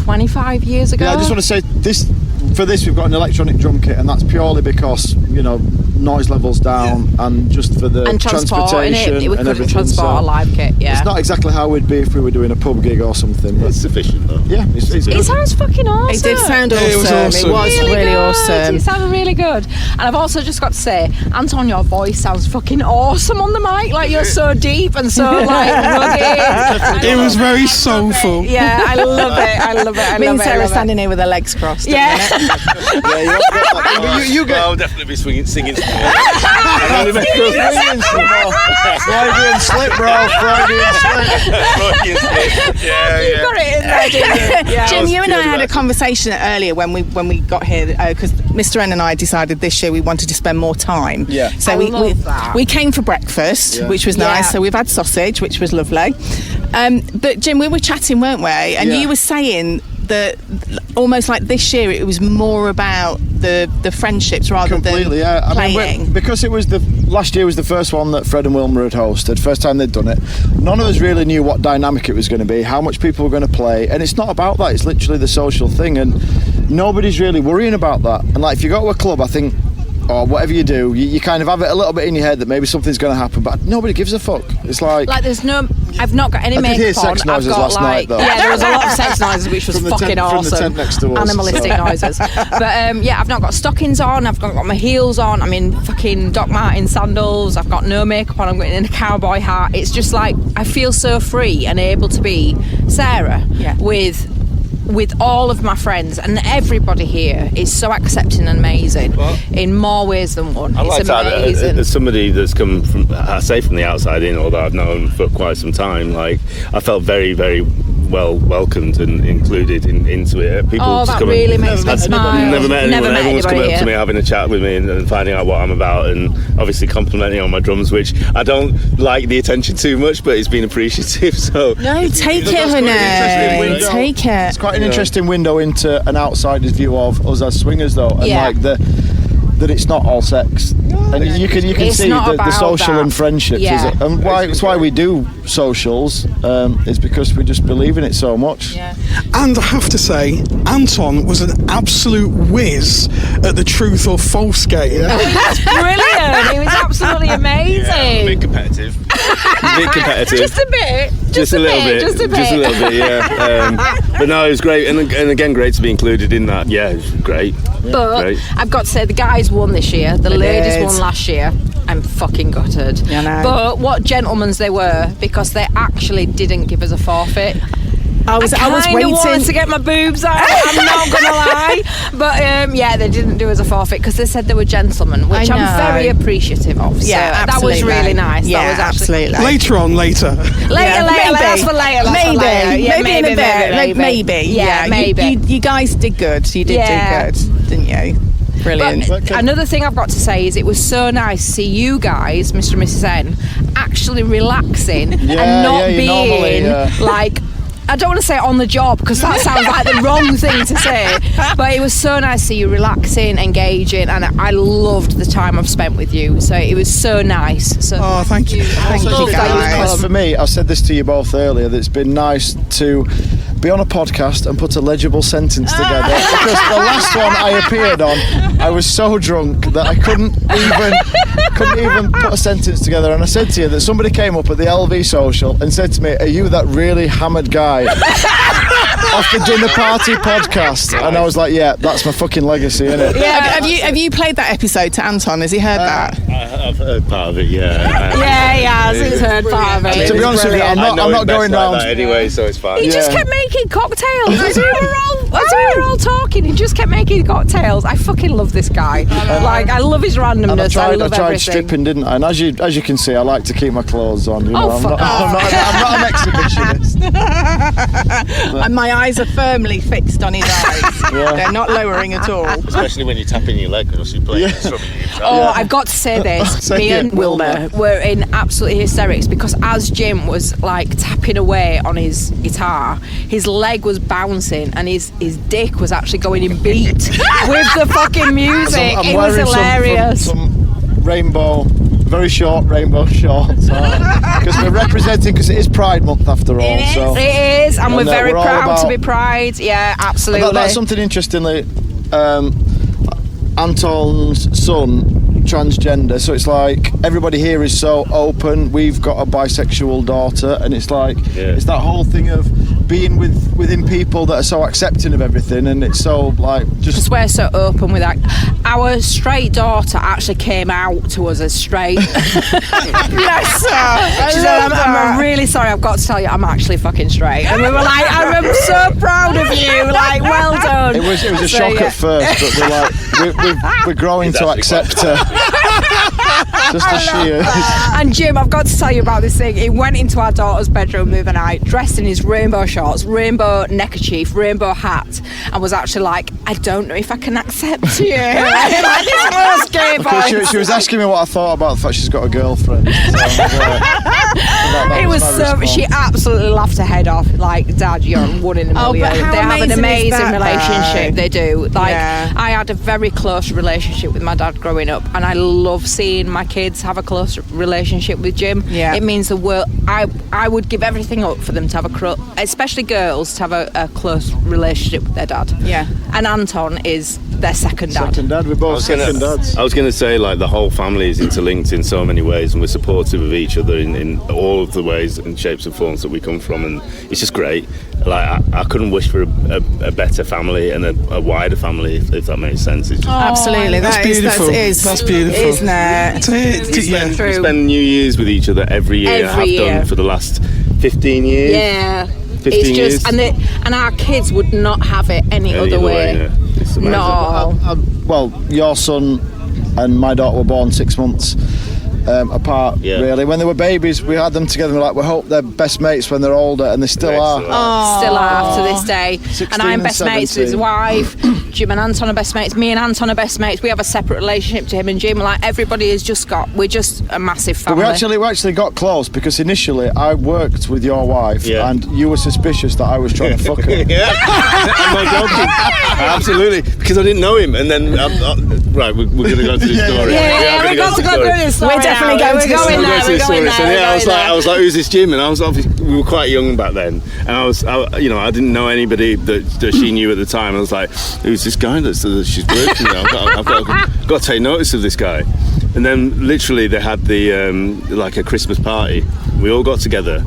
[SPEAKER 4] 25 years ago.
[SPEAKER 5] Yeah, I just want to say this. For this, we've got an electronic drum kit, and that's purely because noise levels down, and just for the transportation
[SPEAKER 4] we couldn't
[SPEAKER 5] everything.
[SPEAKER 4] transport a live kit. Yeah,
[SPEAKER 5] it's not exactly how we'd be if we were doing a pub gig or something. But
[SPEAKER 7] it's sufficient though.
[SPEAKER 5] Yeah,
[SPEAKER 4] it sounds fucking awesome.
[SPEAKER 6] It did sound awesome. It was really awesome.
[SPEAKER 4] It sounded really good. And I've also just got to say, Anton, your voice sounds fucking awesome on the mic. Like you're so deep and so like rugged.
[SPEAKER 2] It was very soulful.
[SPEAKER 4] Yeah, I love it.
[SPEAKER 6] Me and Sarah standing here with her legs crossed.
[SPEAKER 4] Yeah.
[SPEAKER 5] You get.
[SPEAKER 7] I'll definitely be singing.
[SPEAKER 5] Freudian slip, bro. Freudian slip.
[SPEAKER 7] Yeah.
[SPEAKER 4] You got it in there, didn't you? Yeah.
[SPEAKER 6] Jim, you and I had a conversation earlier when we got here, because Mr. N and I decided this year we wanted to spend more time.
[SPEAKER 5] Yeah.
[SPEAKER 6] So we came for breakfast, which was nice.
[SPEAKER 4] Yeah.
[SPEAKER 6] So we've had sausage, which was lovely. But Jim, we were chatting, weren't we? And you were saying that almost like this year it was more about the friendships rather than playing.
[SPEAKER 5] I mean, because it was last year was the first one that Fred and Wilma had hosted, first time they'd done it. None of us really knew what dynamic it was going to be, how much people were going to play, and it's not about that. It's literally the social thing, and nobody's really worrying about that. And like if you go to a club, I think, or whatever you do, you kind of have it a little bit in your head that maybe something's going to happen, but nobody gives a fuck. It's like
[SPEAKER 4] there's no. I've not got any
[SPEAKER 5] I did hear
[SPEAKER 4] makeup on.
[SPEAKER 5] sex noises
[SPEAKER 4] I've got
[SPEAKER 5] last night, though.
[SPEAKER 4] Yeah, there was a lot of sex noises, which was fucking awesome.
[SPEAKER 5] From the tent next to us,
[SPEAKER 4] animalistic noises. But I've not got stockings on. I've not got my heels on. I'm in fucking Doc Martens sandals. I've got no makeup on. I'm in a cowboy hat. It's just like I feel so free and able to be Sarah with all of my friends, and everybody here is so accepting and amazing in more ways than one. It's amazing.
[SPEAKER 7] As somebody that's come from, I say from the outside in, although I've known for quite some time, like I felt very, very well welcomed and included into it. People
[SPEAKER 4] that really makes me smile.
[SPEAKER 7] Never met anyone. Everyone's coming up to me, having a chat with me, and finding out what I'm about, and obviously complimenting on my drums, which I don't like the attention too much, but it's been appreciative. So
[SPEAKER 6] take it, honey. Take it.
[SPEAKER 5] It's quite an interesting window into an outsider's view of us as swingers, though, and like that it's not all sex, and you can see the social and friendships, and it's why we do socials, is because we just believe in it so much.
[SPEAKER 2] And I have to say, Anton was an absolute whiz at the truth or false game.
[SPEAKER 4] That's brilliant. It was absolutely amazing.
[SPEAKER 7] A bit competitive.
[SPEAKER 4] Just a bit.
[SPEAKER 7] Just a little bit, yeah. But no, it was great, and again, great to be included in that. Yeah, it was great.
[SPEAKER 4] But
[SPEAKER 7] great.
[SPEAKER 4] I've got to say, the guys won this year. The ladies won last year. I'm fucking gutted.
[SPEAKER 6] Yeah, no.
[SPEAKER 4] But what gentlemen's they were, because they actually didn't give us a forfeit.
[SPEAKER 6] I was waiting.
[SPEAKER 4] Wanted to get my boobs out. I'm not gonna lie, but they didn't do us a forfeit because they said they were gentlemen, which I'm very appreciative of.
[SPEAKER 6] Yeah,
[SPEAKER 4] so that was really nice.
[SPEAKER 6] Yeah,
[SPEAKER 4] that was
[SPEAKER 6] absolutely.
[SPEAKER 2] Later.
[SPEAKER 4] That's for later.
[SPEAKER 6] Maybe.
[SPEAKER 4] Yeah, maybe.
[SPEAKER 6] You guys did good. You did do good, didn't you? Brilliant.
[SPEAKER 4] But another thing I've got to say is it was so nice to see you guys, Mr. and Mrs. N, actually relaxing and not being like I don't want to say on the job because that sounds like the wrong thing to say, but it was so nice to see you relaxing, engaging, and I loved the time I've spent with you. So it was so nice. So
[SPEAKER 2] thank you.
[SPEAKER 6] Thank you, guys.
[SPEAKER 5] For me, I said this to you both earlier, that it's been nice to be on a podcast and put a legible sentence together, because the last one I appeared on, I was so drunk that I couldn't even put a sentence together. And I said to you that somebody came up at the LV social and said to me, "Are you that really hammered guy off the dinner party podcast?" And I was like, "Yeah, that's my fucking legacy, innit?"
[SPEAKER 6] Yeah. Have you played that episode to Anton? Has he heard that?
[SPEAKER 7] I've heard part of it, yeah.
[SPEAKER 4] Yeah, he has. He's heard part of it.
[SPEAKER 5] To be honest with you, I'm not going round.
[SPEAKER 7] Like anyway, so it's fine.
[SPEAKER 4] He just kept making cocktails as we were all talking. He just kept making cocktails. I fucking love this guy. Like, I love his randomness.
[SPEAKER 5] And I
[SPEAKER 4] love
[SPEAKER 5] tried
[SPEAKER 4] everything.
[SPEAKER 5] stripping, didn't I? And as you can see, I like to keep my clothes on. You know,
[SPEAKER 4] Oh, fuck
[SPEAKER 5] I'm not an exhibitionist.
[SPEAKER 6] And my eyes are firmly fixed on his eyes. They're not lowering at all.
[SPEAKER 7] Especially when you're tapping your leg because you're playing
[SPEAKER 4] I've got to say this.
[SPEAKER 5] Say
[SPEAKER 4] Me
[SPEAKER 5] it,
[SPEAKER 4] and Wilma were in absolute hysterics because as Jim was like tapping away on his guitar, his leg was bouncing and his dick was actually going in beat with the fucking music.
[SPEAKER 5] I'm
[SPEAKER 4] It was
[SPEAKER 5] wearing
[SPEAKER 4] hilarious.
[SPEAKER 5] some rainbow, very short rainbow shorts, because we're representing, because it is Pride Month after all.
[SPEAKER 4] It is, and we're very
[SPEAKER 5] we're all
[SPEAKER 4] proud to
[SPEAKER 5] about-
[SPEAKER 4] be Pride. Yeah, absolutely.
[SPEAKER 5] That's something interestingly. Anton's son, transgender, so it's like everybody here is so open. We've got a bisexual daughter, and it's like it's that whole thing of being within people that are so accepting of everything, and it's so like just
[SPEAKER 4] because we're so open with that. Our straight daughter actually came out to us as straight. Bless her. She said, I'm really sorry, I've got to tell you, I'm actually fucking straight. And we were like, I'm so proud of you, like, well done.
[SPEAKER 5] It was a shock at first, but we're growing to accept her. Just as she is.
[SPEAKER 4] And Jim, I've got to tell you about this thing. He went into our daughter's bedroom the other night, dressed in his rainbow shorts, rainbow neckerchief, rainbow hat, and was actually like, I don't know if I can accept you. Like this most gay boy.
[SPEAKER 5] She was asking me what I thought about the fact she's got a girlfriend. So
[SPEAKER 4] it was so. She absolutely laughed her head off. Like, Dad, you're one in a million.
[SPEAKER 6] But how
[SPEAKER 4] they have an
[SPEAKER 6] amazing is
[SPEAKER 4] amazing
[SPEAKER 6] that,
[SPEAKER 4] relationship.
[SPEAKER 6] though?
[SPEAKER 4] They do. Like,
[SPEAKER 6] Yeah.
[SPEAKER 4] I had a very close relationship with my dad growing up, and I love seeing my kids have a close relationship with Jim.
[SPEAKER 6] Yeah.
[SPEAKER 4] It means the world. I would give everything up for them to have especially girls, to have a close relationship with their dad.
[SPEAKER 6] Yeah.
[SPEAKER 4] And Anton is their second dad.
[SPEAKER 5] second dad, we're both second dads.
[SPEAKER 7] I was going to say, like, the whole family is interlinked in so many ways, and we're supportive of each other in all of the ways and shapes and forms that we come from, and it's just great. Like, I couldn't wish for a better family and a wider family, if that makes sense. It's just,
[SPEAKER 6] Absolutely,
[SPEAKER 2] That's beautiful. That's beautiful.
[SPEAKER 6] Isn't it?
[SPEAKER 7] we spend New Year's with each other every year.
[SPEAKER 4] Every year.
[SPEAKER 7] Done for the last 15 years.
[SPEAKER 4] Yeah.
[SPEAKER 7] 15
[SPEAKER 4] it's
[SPEAKER 7] years.
[SPEAKER 4] just and our kids would not have it any other way.
[SPEAKER 7] Yeah. It's amazing.
[SPEAKER 4] No.
[SPEAKER 5] Well, your son and my daughter were born 6 months apart, really. When they were babies, we had them together, and we hope they're best mates when they're older, and they still are.
[SPEAKER 4] Still are to this day.
[SPEAKER 5] 16
[SPEAKER 4] And I'm
[SPEAKER 5] and
[SPEAKER 4] best mates with his
[SPEAKER 5] 17.
[SPEAKER 4] wife. Jim and Anton are best mates. Me and Anton are best mates. We have a separate relationship to him and Jim. Like, everybody has just we're just a massive
[SPEAKER 5] But
[SPEAKER 4] family.
[SPEAKER 5] we actually got close, because initially I worked with your wife, and you were suspicious that I was trying to fuck her.
[SPEAKER 7] Yeah, I'm not joking. Absolutely, because I didn't know him, and then right, we're going to go to the story.
[SPEAKER 4] Yeah, we got to go through this story.
[SPEAKER 6] We're definitely
[SPEAKER 4] now.
[SPEAKER 6] going to
[SPEAKER 4] We're going there. We're going there.
[SPEAKER 7] So yeah, I was like, who's this Jim? And I was obviously, we were quite young back then, and I didn't know anybody that she knew at the time. I was like, who's this guy that she's working with? I've got to take notice of this guy. And then literally they had the like a Christmas party. We all got together.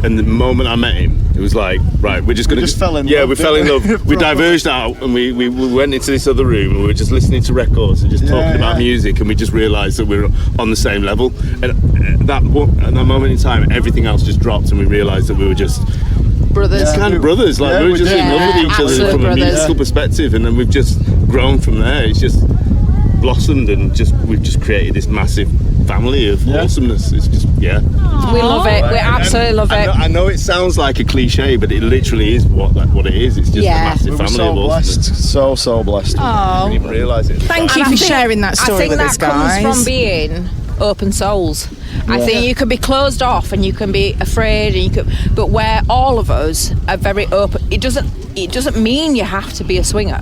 [SPEAKER 7] And the moment I met him, it was like, right, we're just going to...
[SPEAKER 5] just fell in love.
[SPEAKER 7] Yeah, we fell in love. We diverged out, and we went into this other room, and we were just listening to records and just talking about music, and we just realised that we were on the same level. And at that moment in time, everything else just dropped, and we realised that we were just...
[SPEAKER 4] brothers.
[SPEAKER 7] Kind of brothers, like we were just in love with each other from a musical perspective, and then we've just grown from there. It's just blossomed, and we've just created this massive family of awesomeness. It's just
[SPEAKER 4] we love it. We absolutely love it.
[SPEAKER 7] I know it sounds like a cliche, but it literally is what it is. It's just a massive family
[SPEAKER 5] so
[SPEAKER 7] of awesomeness.
[SPEAKER 5] blessed, so blessed.
[SPEAKER 7] I didn't even realise it.
[SPEAKER 6] Thank you for sharing that story with us, guys.
[SPEAKER 4] I think that comes from being open souls I think you can be closed off and you can be afraid, but where all of us are very open, it doesn't mean you have to be a swinger.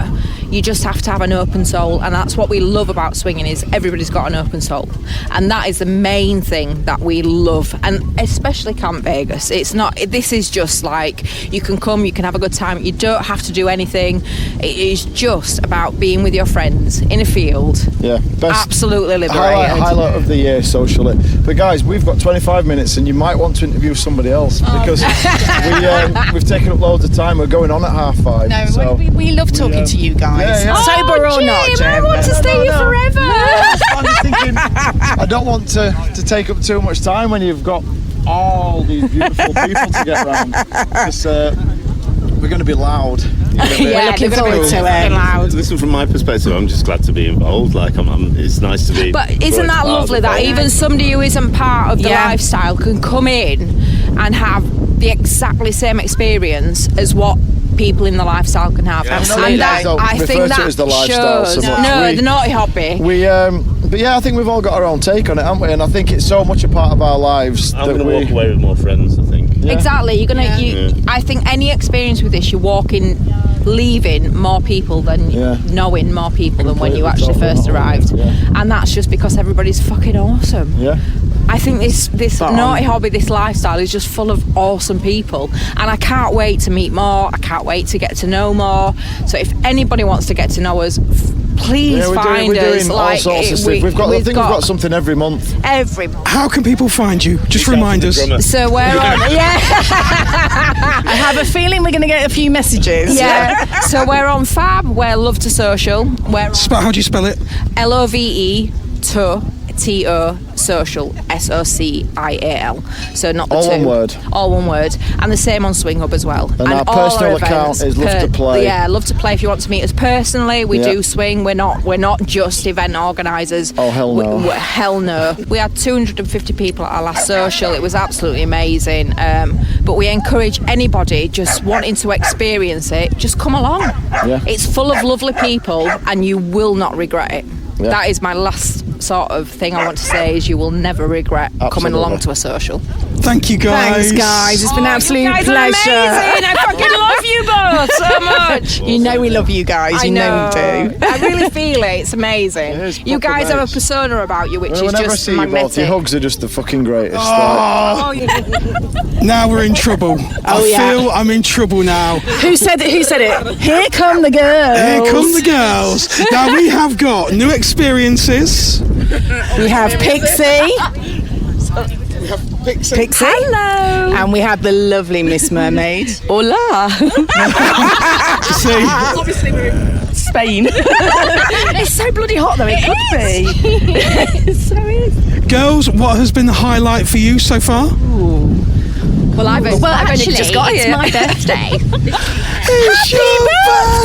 [SPEAKER 4] You just have to have an open soul, and that's what we love about swinging, is everybody's got an open soul, and that is the main thing that we love. And especially Camp Vegas, this is just like, you can come, you can have a good time, you don't have to do anything. It is just about being with your friends in a field.
[SPEAKER 5] Yeah, best,
[SPEAKER 4] absolutely liberated.
[SPEAKER 5] Highlight of the year socially. But guys, we've got 25 minutes and you might want to interview somebody else, because we've taken up loads of time. We're going on at 5:30.
[SPEAKER 6] No,
[SPEAKER 5] so
[SPEAKER 6] we love talking to you guys.
[SPEAKER 5] Yeah.
[SPEAKER 6] Sober or not, Jim?
[SPEAKER 4] I want to stay here forever.
[SPEAKER 5] I'm just thinking, I don't want to take up too much time when you've got all these beautiful people to get around. Because we're going to be loud.
[SPEAKER 6] We're looking forward to it.
[SPEAKER 4] Loud.
[SPEAKER 7] Listen, from my perspective, I'm just glad to be involved. Like, it's nice to be.
[SPEAKER 4] But isn't that lovely that even somebody who isn't part of the lifestyle can come in and have the exactly same experience as what people in the lifestyle can have?
[SPEAKER 6] Absolutely.
[SPEAKER 4] And that, I think that
[SPEAKER 5] as the lifestyle
[SPEAKER 4] shows.
[SPEAKER 5] so much.
[SPEAKER 4] The naughty hobby.
[SPEAKER 5] But yeah, I think we've all got our own take on it, haven't we? And I think it's so much a part of our lives.
[SPEAKER 7] I'm going to walk away with more friends, I think.
[SPEAKER 5] Yeah.
[SPEAKER 4] Exactly. You're gonna. I think any experience with this, you're leaving more people than knowing more people than when you actually first arrived, and that's just because everybody's fucking awesome.
[SPEAKER 5] Yeah.
[SPEAKER 4] I think this naughty hobby, this lifestyle is just full of awesome people, and I can't wait to meet more. I can't wait to get to know more. So if anybody wants to get to know us, please find
[SPEAKER 5] we're
[SPEAKER 4] us.
[SPEAKER 5] Doing all sorts of stuff. I think we've got something every month.
[SPEAKER 2] How can people find you? Just remind us.
[SPEAKER 4] So we're on.
[SPEAKER 6] I have a feeling we're going to get a few messages.
[SPEAKER 4] Yeah. So we're on Fab. We're Love to Social.
[SPEAKER 2] How do you spell it?
[SPEAKER 4] LOVE TO social SOCIAL. So not the
[SPEAKER 5] all
[SPEAKER 4] two.
[SPEAKER 5] One word.
[SPEAKER 4] All one word. And the same on Swing Hub as well.
[SPEAKER 5] And our personal account is Love to Play.
[SPEAKER 4] Yeah, Love to Play. If you want to meet us personally, we do swing. We're not just event organisers.
[SPEAKER 5] Oh hell no.
[SPEAKER 4] Hell no. We had 250 people at our last social. It was absolutely amazing. But we encourage anybody just wanting to experience it, just come along.
[SPEAKER 5] Yeah.
[SPEAKER 4] It's full of lovely people and you will not regret it.
[SPEAKER 5] Yeah.
[SPEAKER 4] That is my last sort of thing I want to say, is you will never regret coming along to a social.
[SPEAKER 2] Thank you, guys.
[SPEAKER 6] Thanks, guys. It's been an absolute pleasure.
[SPEAKER 4] Amazing. I fucking love you both so much.
[SPEAKER 6] You know we love you guys. You know we do.
[SPEAKER 4] I really feel it. It's amazing. You guys have a persona about you, which is
[SPEAKER 5] whenever
[SPEAKER 4] just
[SPEAKER 5] I see
[SPEAKER 4] magnetic.
[SPEAKER 5] you both, your hugs are just the fucking greatest.
[SPEAKER 2] Now we're in trouble. I feel I'm in trouble now.
[SPEAKER 6] Who said it? Here come the girls.
[SPEAKER 2] Here come the girls. Now we have got new experiences.
[SPEAKER 6] We have Pixie.
[SPEAKER 5] Pixie.
[SPEAKER 6] Hello. And we have the lovely Miss Mermaid. Hola.
[SPEAKER 2] See,
[SPEAKER 6] Obviously we're in Spain. It's so bloody hot though, it could be. It so is.
[SPEAKER 2] girls, what has been the highlight for you so far?
[SPEAKER 4] Well, I've only just got
[SPEAKER 8] it's
[SPEAKER 4] here.
[SPEAKER 8] my birthday.
[SPEAKER 2] It's your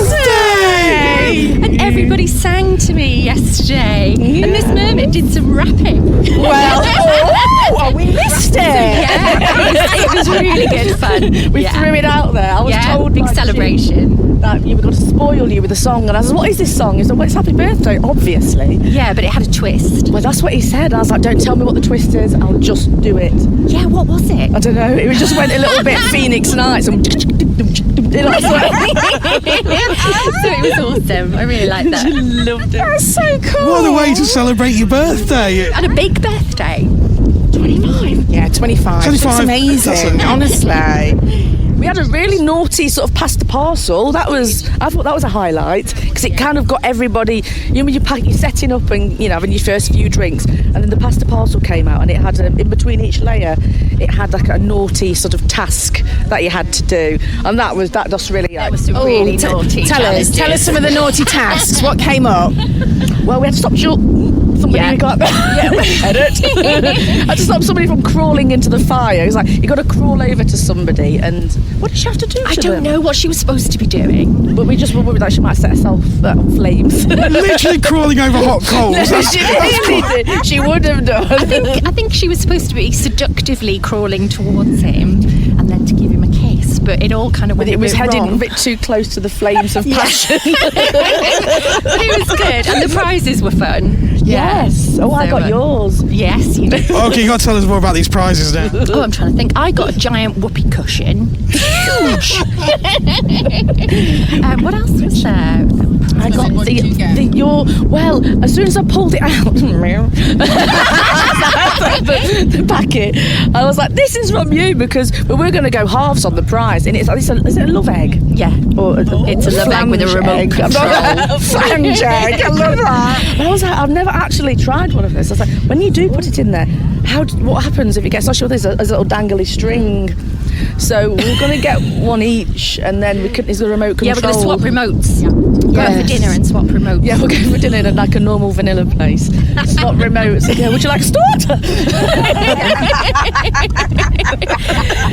[SPEAKER 2] birthday!
[SPEAKER 8] And everybody sang to me yesterday.
[SPEAKER 6] Yeah.
[SPEAKER 8] And Miss Mermaid did some rapping.
[SPEAKER 6] Well, we missed it.
[SPEAKER 8] Yeah, it was really good fun.
[SPEAKER 6] We threw it out there. I was told
[SPEAKER 8] big celebration.
[SPEAKER 6] that you were going to spoil you with a song, and I said, "What is this song?" He said, "Well, it's Happy Birthday, obviously."
[SPEAKER 8] Yeah, but it had a twist.
[SPEAKER 6] Well, that's what he said. I was like, "Don't tell me what the twist is. I'll just do it."
[SPEAKER 8] Yeah, what was it?
[SPEAKER 6] I don't know. It just went a little bit Phoenix Nights. And
[SPEAKER 8] So it was awesome. I really liked that.
[SPEAKER 6] Loved it. That's so cool.
[SPEAKER 2] What a way to celebrate your birthday.
[SPEAKER 8] And a big birthday.
[SPEAKER 6] 25. Yeah, 25.
[SPEAKER 2] 25.
[SPEAKER 6] It's amazing,
[SPEAKER 2] That's
[SPEAKER 6] honestly. We had a really naughty sort of past the parcel. I thought that was a highlight because it kind of got everybody. You know, when you're setting up and having your first few drinks, and then the pasta parcel came out, and it had in between each layer, it had like a naughty sort of task that you had to do, and that just really.
[SPEAKER 8] That was some really naughty
[SPEAKER 6] Tell us some of the naughty tasks. What came up? Well, we had to stop somebody got edit. I had to stop somebody from crawling into the fire. It was like you got to crawl over to somebody, and what did she have to do?
[SPEAKER 8] I don't know what she was supposed to be doing.
[SPEAKER 6] But we just were worried that she might set herself on flames.
[SPEAKER 2] Literally crawling over hot coals.
[SPEAKER 6] She would have done.
[SPEAKER 8] I think she was supposed to be seductively crawling towards him and then to give him a kiss, but it all kind of went
[SPEAKER 6] It was heading
[SPEAKER 8] wrong.
[SPEAKER 6] a bit too close to the flames of passion.
[SPEAKER 8] But it was good, and the prizes were fun.
[SPEAKER 6] Yes. Oh, I got yours.
[SPEAKER 8] Yes, you did.
[SPEAKER 2] Okay, you got to tell us more about these prizes now.
[SPEAKER 8] Oh, I'm trying to think. I got a giant whoopee cushion. Huge. What else was there?
[SPEAKER 6] I got well, as soon as I pulled it out, the packet, I was like, this is from you, because we were going to go halves on the prize, and is it a love egg?
[SPEAKER 8] Yeah.
[SPEAKER 6] Or
[SPEAKER 8] It's a love egg with a remote control.
[SPEAKER 6] Flange egg, I love that. But I was like, I've never actually tried one of this. I was like, when you do put it in there, what happens if it gets, there's a little dangly string. So we're going to get one each, and then is the remote control.
[SPEAKER 8] Yeah, we're going to swap remotes. Go out for dinner and swap remotes.
[SPEAKER 6] Yeah, we're going for dinner at like a normal vanilla place. Swap remotes. Yeah, would you like a starter?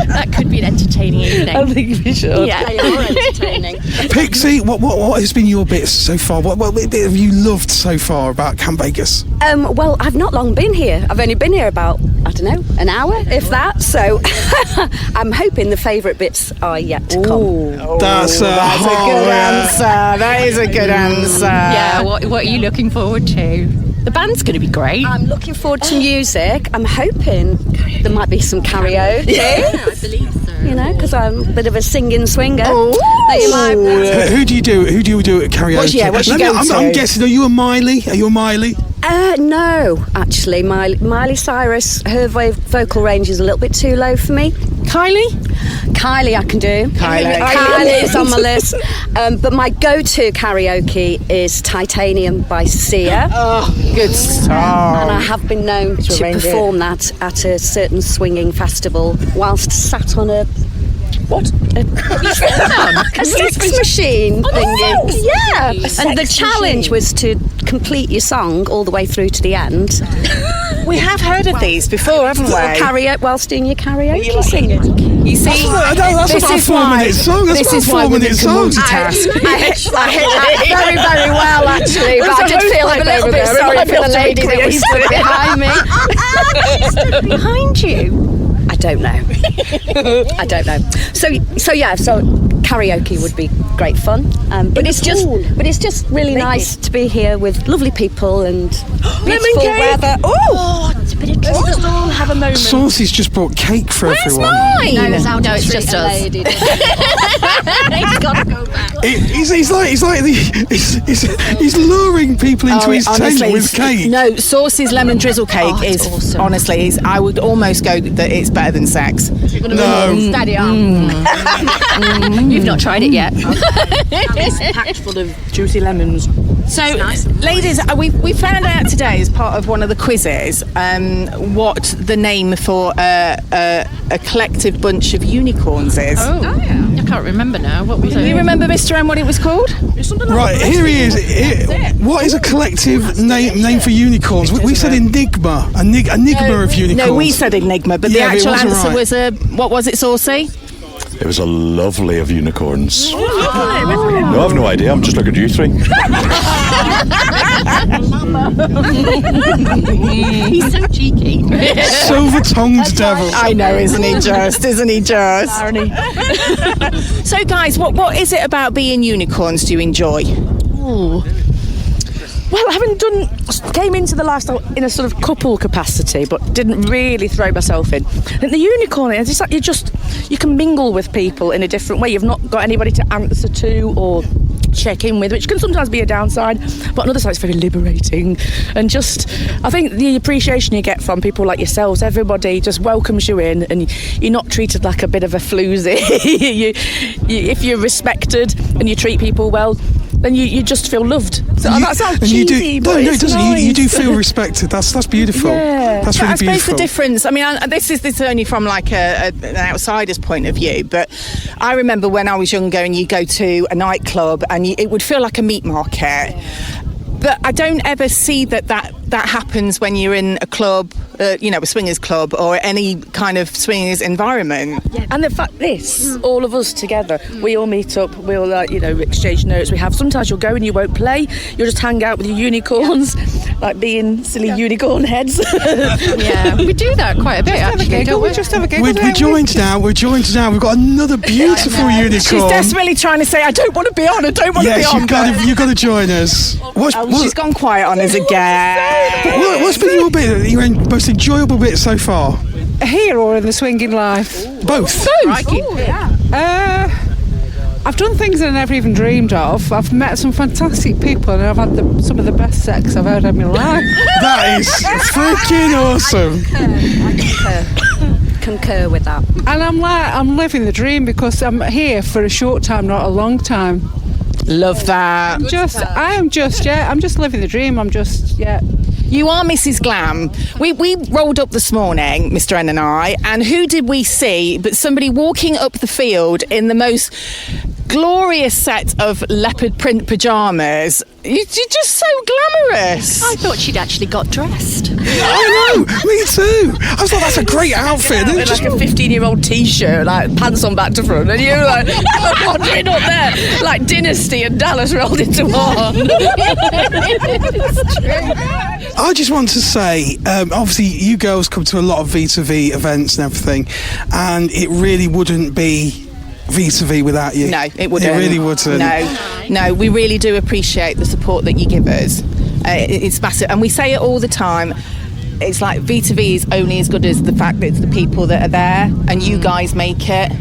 [SPEAKER 8] That could be an entertaining evening.
[SPEAKER 6] I think we should.
[SPEAKER 8] Yeah, you're entertaining.
[SPEAKER 2] Pixie, what has been your bit so far? What bit have you loved so far about Camp Vegas?
[SPEAKER 9] Well, I've not long been here. I've only been here about, I don't know, an hour, if that. So I'm hoping the favourite bits are yet to come.
[SPEAKER 2] That's a
[SPEAKER 1] good answer. That is a good answer.
[SPEAKER 8] Yeah, what are you looking forward to? The band's going to be great.
[SPEAKER 9] I'm looking forward to music. I'm hoping there might be some karaoke.
[SPEAKER 8] Yeah, I believe so.
[SPEAKER 9] You know, because I'm a bit of a singing swinger. That you might-
[SPEAKER 2] Who do you do at karaoke?
[SPEAKER 1] What's your go-to?
[SPEAKER 2] I'm guessing, are you a Miley?
[SPEAKER 9] No, actually, Miley Cyrus, her vocal range is a little bit too low for me. Kylie I can do. Kylie is on my list. But my go-to karaoke is Titanium by Sia.
[SPEAKER 1] Oh, good song.
[SPEAKER 9] And I have been known to perform that at a certain swinging festival whilst sat on a sex machine thingy. Yeah. And the challenge was to complete your song all the way through to the end.
[SPEAKER 1] We have heard of these before, haven't we?
[SPEAKER 9] Karaoke whilst doing your karaoke singing.
[SPEAKER 1] You see,
[SPEAKER 2] That's
[SPEAKER 1] this
[SPEAKER 2] about
[SPEAKER 1] is
[SPEAKER 2] a 4
[SPEAKER 1] why.
[SPEAKER 2] minute song.
[SPEAKER 1] This is why women can multitask.
[SPEAKER 9] I hit that very, very well, actually. But I did feel a little bit sorry for the lady that was stood behind me.
[SPEAKER 8] Behind you?
[SPEAKER 9] I don't know. So karaoke would be great fun. But it's just really nice to be here with lovely people and beautiful weather.
[SPEAKER 6] Oh, it's a bit of let's just all have a moment.
[SPEAKER 2] Saucy's just brought cake for everyone.
[SPEAKER 8] Mine? No, it's just us.
[SPEAKER 9] He's got to go back.
[SPEAKER 2] He's luring people into his tent with cake.
[SPEAKER 1] No, Saucy's lemon drizzle cake is
[SPEAKER 8] awesome.
[SPEAKER 1] honestly I would almost go that it's better than sex.
[SPEAKER 2] No.
[SPEAKER 8] Steady on. You've not tried it yet.
[SPEAKER 6] It's packed full of juicy lemons.
[SPEAKER 1] So, ladies, we found out today as part of one of the quizzes what the name for a collective bunch of unicorns is.
[SPEAKER 8] Oh, yeah. I can't remember now. What was it?
[SPEAKER 1] Do you remember, Mr. M, what it was called?
[SPEAKER 2] Right, here he is. What is a collective name for unicorns? We said enigma. Enigma of unicorns.
[SPEAKER 1] No, we said enigma, but the
[SPEAKER 2] Yeah, but it
[SPEAKER 1] actual
[SPEAKER 2] wasn't
[SPEAKER 1] answer
[SPEAKER 2] right.
[SPEAKER 1] was what was it, Saucy?
[SPEAKER 10] It was a lovely of unicorns. No, I've no idea. I'm just looking at you three.
[SPEAKER 8] He's so cheeky.
[SPEAKER 2] Silver-tongued devil.
[SPEAKER 1] I know, isn't he just? So, guys, what is it about being unicorns do you enjoy?
[SPEAKER 6] Well, having came into the lifestyle in a sort of couple capacity, but didn't really throw myself in. And the unicorn is just like you can mingle with people in a different way. You've not got anybody to answer to or check in with, which can sometimes be a downside, but on the other side it's very liberating. And just, I think the appreciation you get from people like yourselves, everybody just welcomes you in, and you're not treated like a bit of a floozy. If you're respected and you treat people well, then you just feel loved. So that sounds cheesy, but
[SPEAKER 2] it doesn't.
[SPEAKER 6] Nice.
[SPEAKER 2] You do feel respected. That's beautiful.
[SPEAKER 6] Yeah.
[SPEAKER 2] That's really
[SPEAKER 1] I suppose
[SPEAKER 2] beautiful.
[SPEAKER 1] the difference, I mean, this is only from like an outsider's point of view, but I remember when I was younger and you go to a nightclub and it would feel like a meat market. But I don't ever see that happens when you're in a club, a swingers club or any kind of swingers environment.
[SPEAKER 6] Yeah. And the fact all of us together, we all meet up, we all exchange notes. Sometimes you'll go and you won't play, you'll just hang out with your unicorns, like being silly unicorn heads.
[SPEAKER 8] Yeah, we do that quite a bit actually, don't we?
[SPEAKER 1] Just have a giggle.
[SPEAKER 2] We're joined now. We've got another beautiful unicorn.
[SPEAKER 1] She's desperately trying to say, I don't want to be on,
[SPEAKER 2] Yes, you've got to join us.
[SPEAKER 1] She's gone quiet on us again.
[SPEAKER 2] What's been your most enjoyable bit so far?
[SPEAKER 11] Here or in the swinging life?
[SPEAKER 2] Both.
[SPEAKER 11] I've done things that I never even dreamed of. I've met some fantastic people and I've had some of the best sex I've ever had in my life.
[SPEAKER 2] That is freaking awesome.
[SPEAKER 9] I concur with that.
[SPEAKER 11] And I'm living the dream because I'm here for a short time, not a long time.
[SPEAKER 1] Love that.
[SPEAKER 11] I'm just living the dream.
[SPEAKER 1] You are Mrs. Glam. We rolled up this morning, Mr. N and I, and who did we see but somebody walking up the field in the most glorious set of leopard print pyjamas. You're just so glamorous.
[SPEAKER 8] I thought she'd actually got dressed.
[SPEAKER 2] I know, me too. I thought that's a great outfit.
[SPEAKER 6] With like a 15-year-old T-shirt, like pants on back to front, and you're like wandering up there like Dynasty and Dallas rolled into one.
[SPEAKER 8] It's true.
[SPEAKER 2] I just want to say, obviously, you girls come to a lot of V2V events and everything, and it really wouldn't be V2V without you.
[SPEAKER 1] No, it wouldn't.
[SPEAKER 2] It really wouldn't.
[SPEAKER 1] No, we really do appreciate the support that you give us. It's massive, and we say it all the time. It's like V2V is only as good as the fact that it's the people that are there, and you guys make it.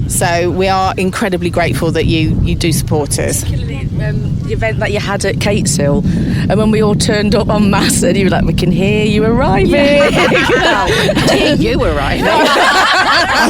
[SPEAKER 1] So we are incredibly grateful that you do support us.
[SPEAKER 6] The event that you had at Cateshill, and when we all turned up en masse, and you were like, "We can hear you arriving."
[SPEAKER 8] Hear you arriving.
[SPEAKER 2] I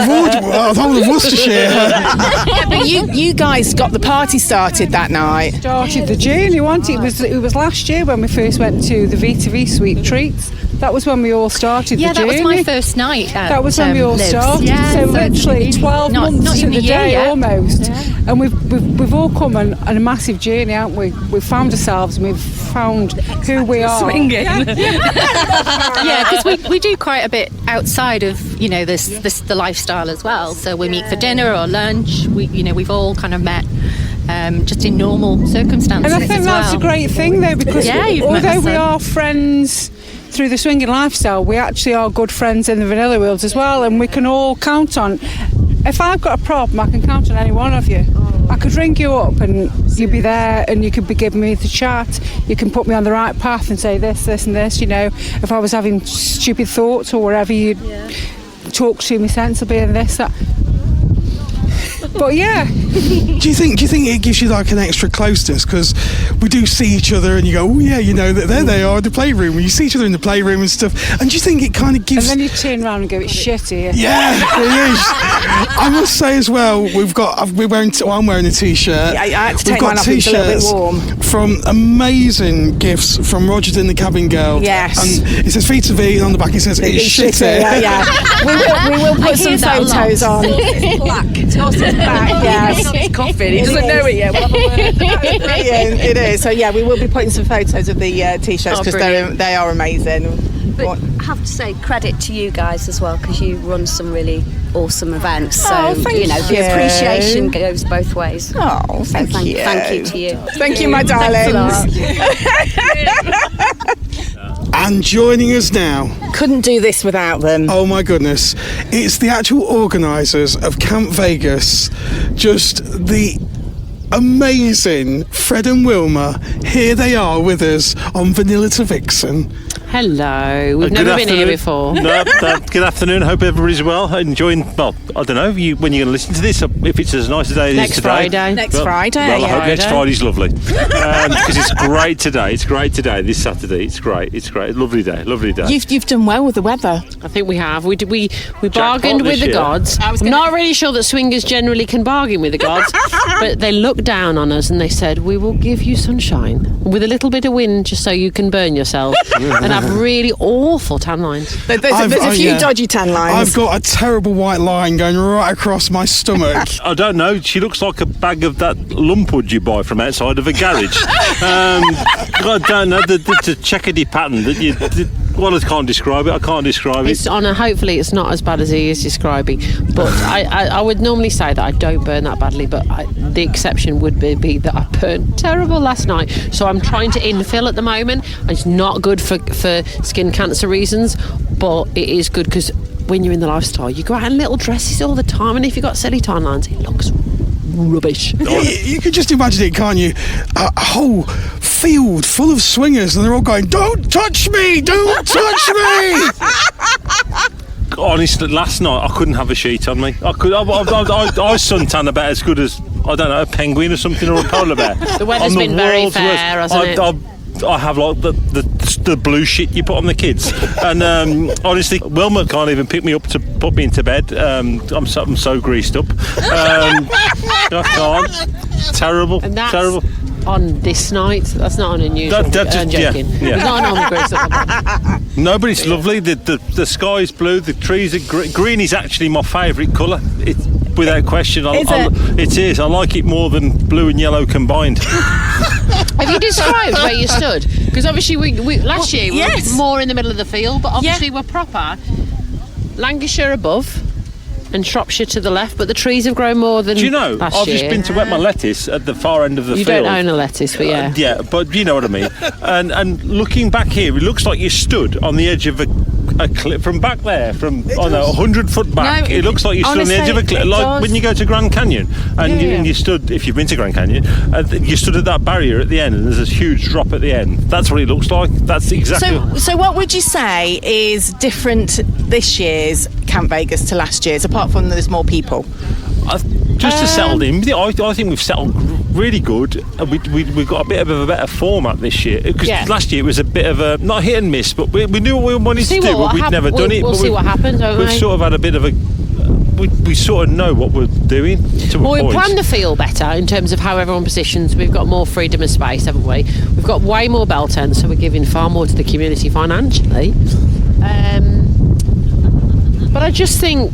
[SPEAKER 2] think the whole of Worcestershire.
[SPEAKER 1] Yeah, but you guys got the party started that night.
[SPEAKER 11] Started the journey, wasn't it? It was last year when we first went to the V2V Sweet Treats. That was when we all started the journey.
[SPEAKER 8] Yeah, that was my first night.
[SPEAKER 11] That was when we all started.
[SPEAKER 8] Yeah,
[SPEAKER 11] so literally 12 months
[SPEAKER 8] not
[SPEAKER 11] to
[SPEAKER 8] even
[SPEAKER 11] the
[SPEAKER 8] a year
[SPEAKER 11] day
[SPEAKER 8] yet.
[SPEAKER 11] almost.
[SPEAKER 8] Yeah.
[SPEAKER 11] And we've all come on a massive journey, haven't we? We've found ourselves and we've found who we are.
[SPEAKER 6] Swinging.
[SPEAKER 8] Yeah, because we do quite a bit outside of the lifestyle as well. So we meet for dinner or lunch. We've all kind of met just in normal circumstances.
[SPEAKER 11] And I think that's a great thing though, because although we are friends through the swinging lifestyle, we actually are good friends in the vanilla world as well, and we can all count on. If I've got a problem, I can count on any one of you. I could ring you up and you'd be there and you could be giving me the chat. You can put me on the right path and say this and this, if I was having stupid thoughts or whatever, you'd talk to me sensibly and this, that. But yeah.
[SPEAKER 2] Do you think it gives you like an extra closeness? Because we do see each other and you go, oh yeah, there they are in the playroom. You see each other in the playroom and stuff. And do you think it kind of gives...
[SPEAKER 11] And then you turn around and go, it's shit here.
[SPEAKER 2] Yeah, it is. I must say as well, I'm wearing a T-shirt.
[SPEAKER 1] I had to
[SPEAKER 2] We've
[SPEAKER 1] take
[SPEAKER 2] got
[SPEAKER 1] mine off, it's a little bit warm.
[SPEAKER 2] From amazing gifts from Roger in the Cabin Girl.
[SPEAKER 1] Yes.
[SPEAKER 2] And it says V2V and on the back it says it's shit here.
[SPEAKER 1] Yeah. We will put some photos on.
[SPEAKER 6] It's black.
[SPEAKER 1] Yes.
[SPEAKER 6] It's coughing. He doesn't know it yet.
[SPEAKER 1] Brilliant. It is. So yeah, we will be putting some photos of the T-shirts because they are amazing.
[SPEAKER 9] But I have to say credit to you guys as well, because you run some really awesome events. So the appreciation goes both ways.
[SPEAKER 1] Oh, thank you.
[SPEAKER 9] Thank you to you.
[SPEAKER 1] Thank you, my darlings.
[SPEAKER 2] And joining us now,
[SPEAKER 1] couldn't do this without them.
[SPEAKER 2] Oh my goodness, it's the actual organisers of Camp Vegas, just the amazing Fred and Wilma. Here they are with us on Vanilla to Vixen.
[SPEAKER 12] Hello, we've never been here before.
[SPEAKER 13] Good afternoon, hope everybody's well, enjoying, I don't know, when you're going to listen to this, if it's as nice a day as it is today.
[SPEAKER 1] Next Friday.
[SPEAKER 13] Well, I hope next Friday's lovely. Because it's great today, this Saturday, it's great, lovely day.
[SPEAKER 1] You've done well with the weather.
[SPEAKER 12] I think we have. We bargained with the gods. I'm not really sure that swingers generally can bargain with the gods, but they looked down on us and they said, we will give you sunshine with a little bit of wind just so you can burn yourself and have really awful tan lines.
[SPEAKER 1] There's a few dodgy tan lines.
[SPEAKER 2] I've got a terrible white line going right across my stomach.
[SPEAKER 13] I don't know, she looks like a bag of that lumpwood you buy from outside of a garage. I don't know, the checkedy pattern that you... I can't describe it.
[SPEAKER 12] It's on hopefully it's not as bad as he is describing, but I would normally say that I don't burn that badly, but the exception would be that I burnt terrible last night, so I'm trying to infill at the moment. It's not good for skin cancer reasons, but it is good because when you're in the lifestyle you go out in little dresses all the time, and if you've got silly tan lines it looks rubbish.
[SPEAKER 2] You can just imagine it, can't you? A whole field full of swingers, and they're all going, "Don't touch me! Don't touch me!"
[SPEAKER 13] Honestly, last night I couldn't have a sheet on me. I suntan about as good as, I don't know, a penguin or something, or a polar bear.
[SPEAKER 12] The weather's been very fair, hasn't it?
[SPEAKER 13] I have like the blue shit you put on the kids, and honestly, Wilma can't even pick me up to put me into bed. I'm so greased up. I can't. Terrible.
[SPEAKER 12] And that's
[SPEAKER 13] terrible.
[SPEAKER 12] On this night, that's not unusual. I'm joking.
[SPEAKER 13] Yeah.
[SPEAKER 12] It's not an greased up.
[SPEAKER 13] No, but it's lovely. The sky is blue. The trees are green. Green is actually my favourite colour. It's without question. It is. I like it more than blue and yellow combined.
[SPEAKER 12] Have you described where you stood? Because obviously we last year we were more in the middle of the field, but obviously we're proper Lancashire above and Shropshire to the left, but the trees have grown more than.
[SPEAKER 13] Do you know?
[SPEAKER 12] Last
[SPEAKER 13] I've
[SPEAKER 12] year.
[SPEAKER 13] just been to wet my lettuce at the far end of the field.
[SPEAKER 12] You don't own a lettuce, but yeah.
[SPEAKER 13] Yeah, but you know what I mean. And looking back here, it looks like you stood on the edge of a cliff from back there, from 100 foot back.
[SPEAKER 4] No,
[SPEAKER 13] it looks like you stood on the edge of a cliff, like when you go to Grand Canyon, and you stood. If you've been to Grand Canyon, you stood at that barrier at the end, and there's this huge drop at the end. That's what it looks like. That's exactly.
[SPEAKER 1] So what would you say is different this year's Camp Vegas to last year's, apart from there's more people?
[SPEAKER 13] Just to settle in, I think we've settled really good. We've got a bit of a better format this year, because last year it was a bit of a not hit and miss, but we knew what we wanted to do, but we'd never done it.
[SPEAKER 12] We'll see what happens.
[SPEAKER 13] We've sort of had a bit of a. We sort of know what we're doing.
[SPEAKER 12] We plan the field better in terms of how everyone positions. We've got more freedom of space, haven't we? We've got way more bell tents, so we're giving far more to the community financially. But I just think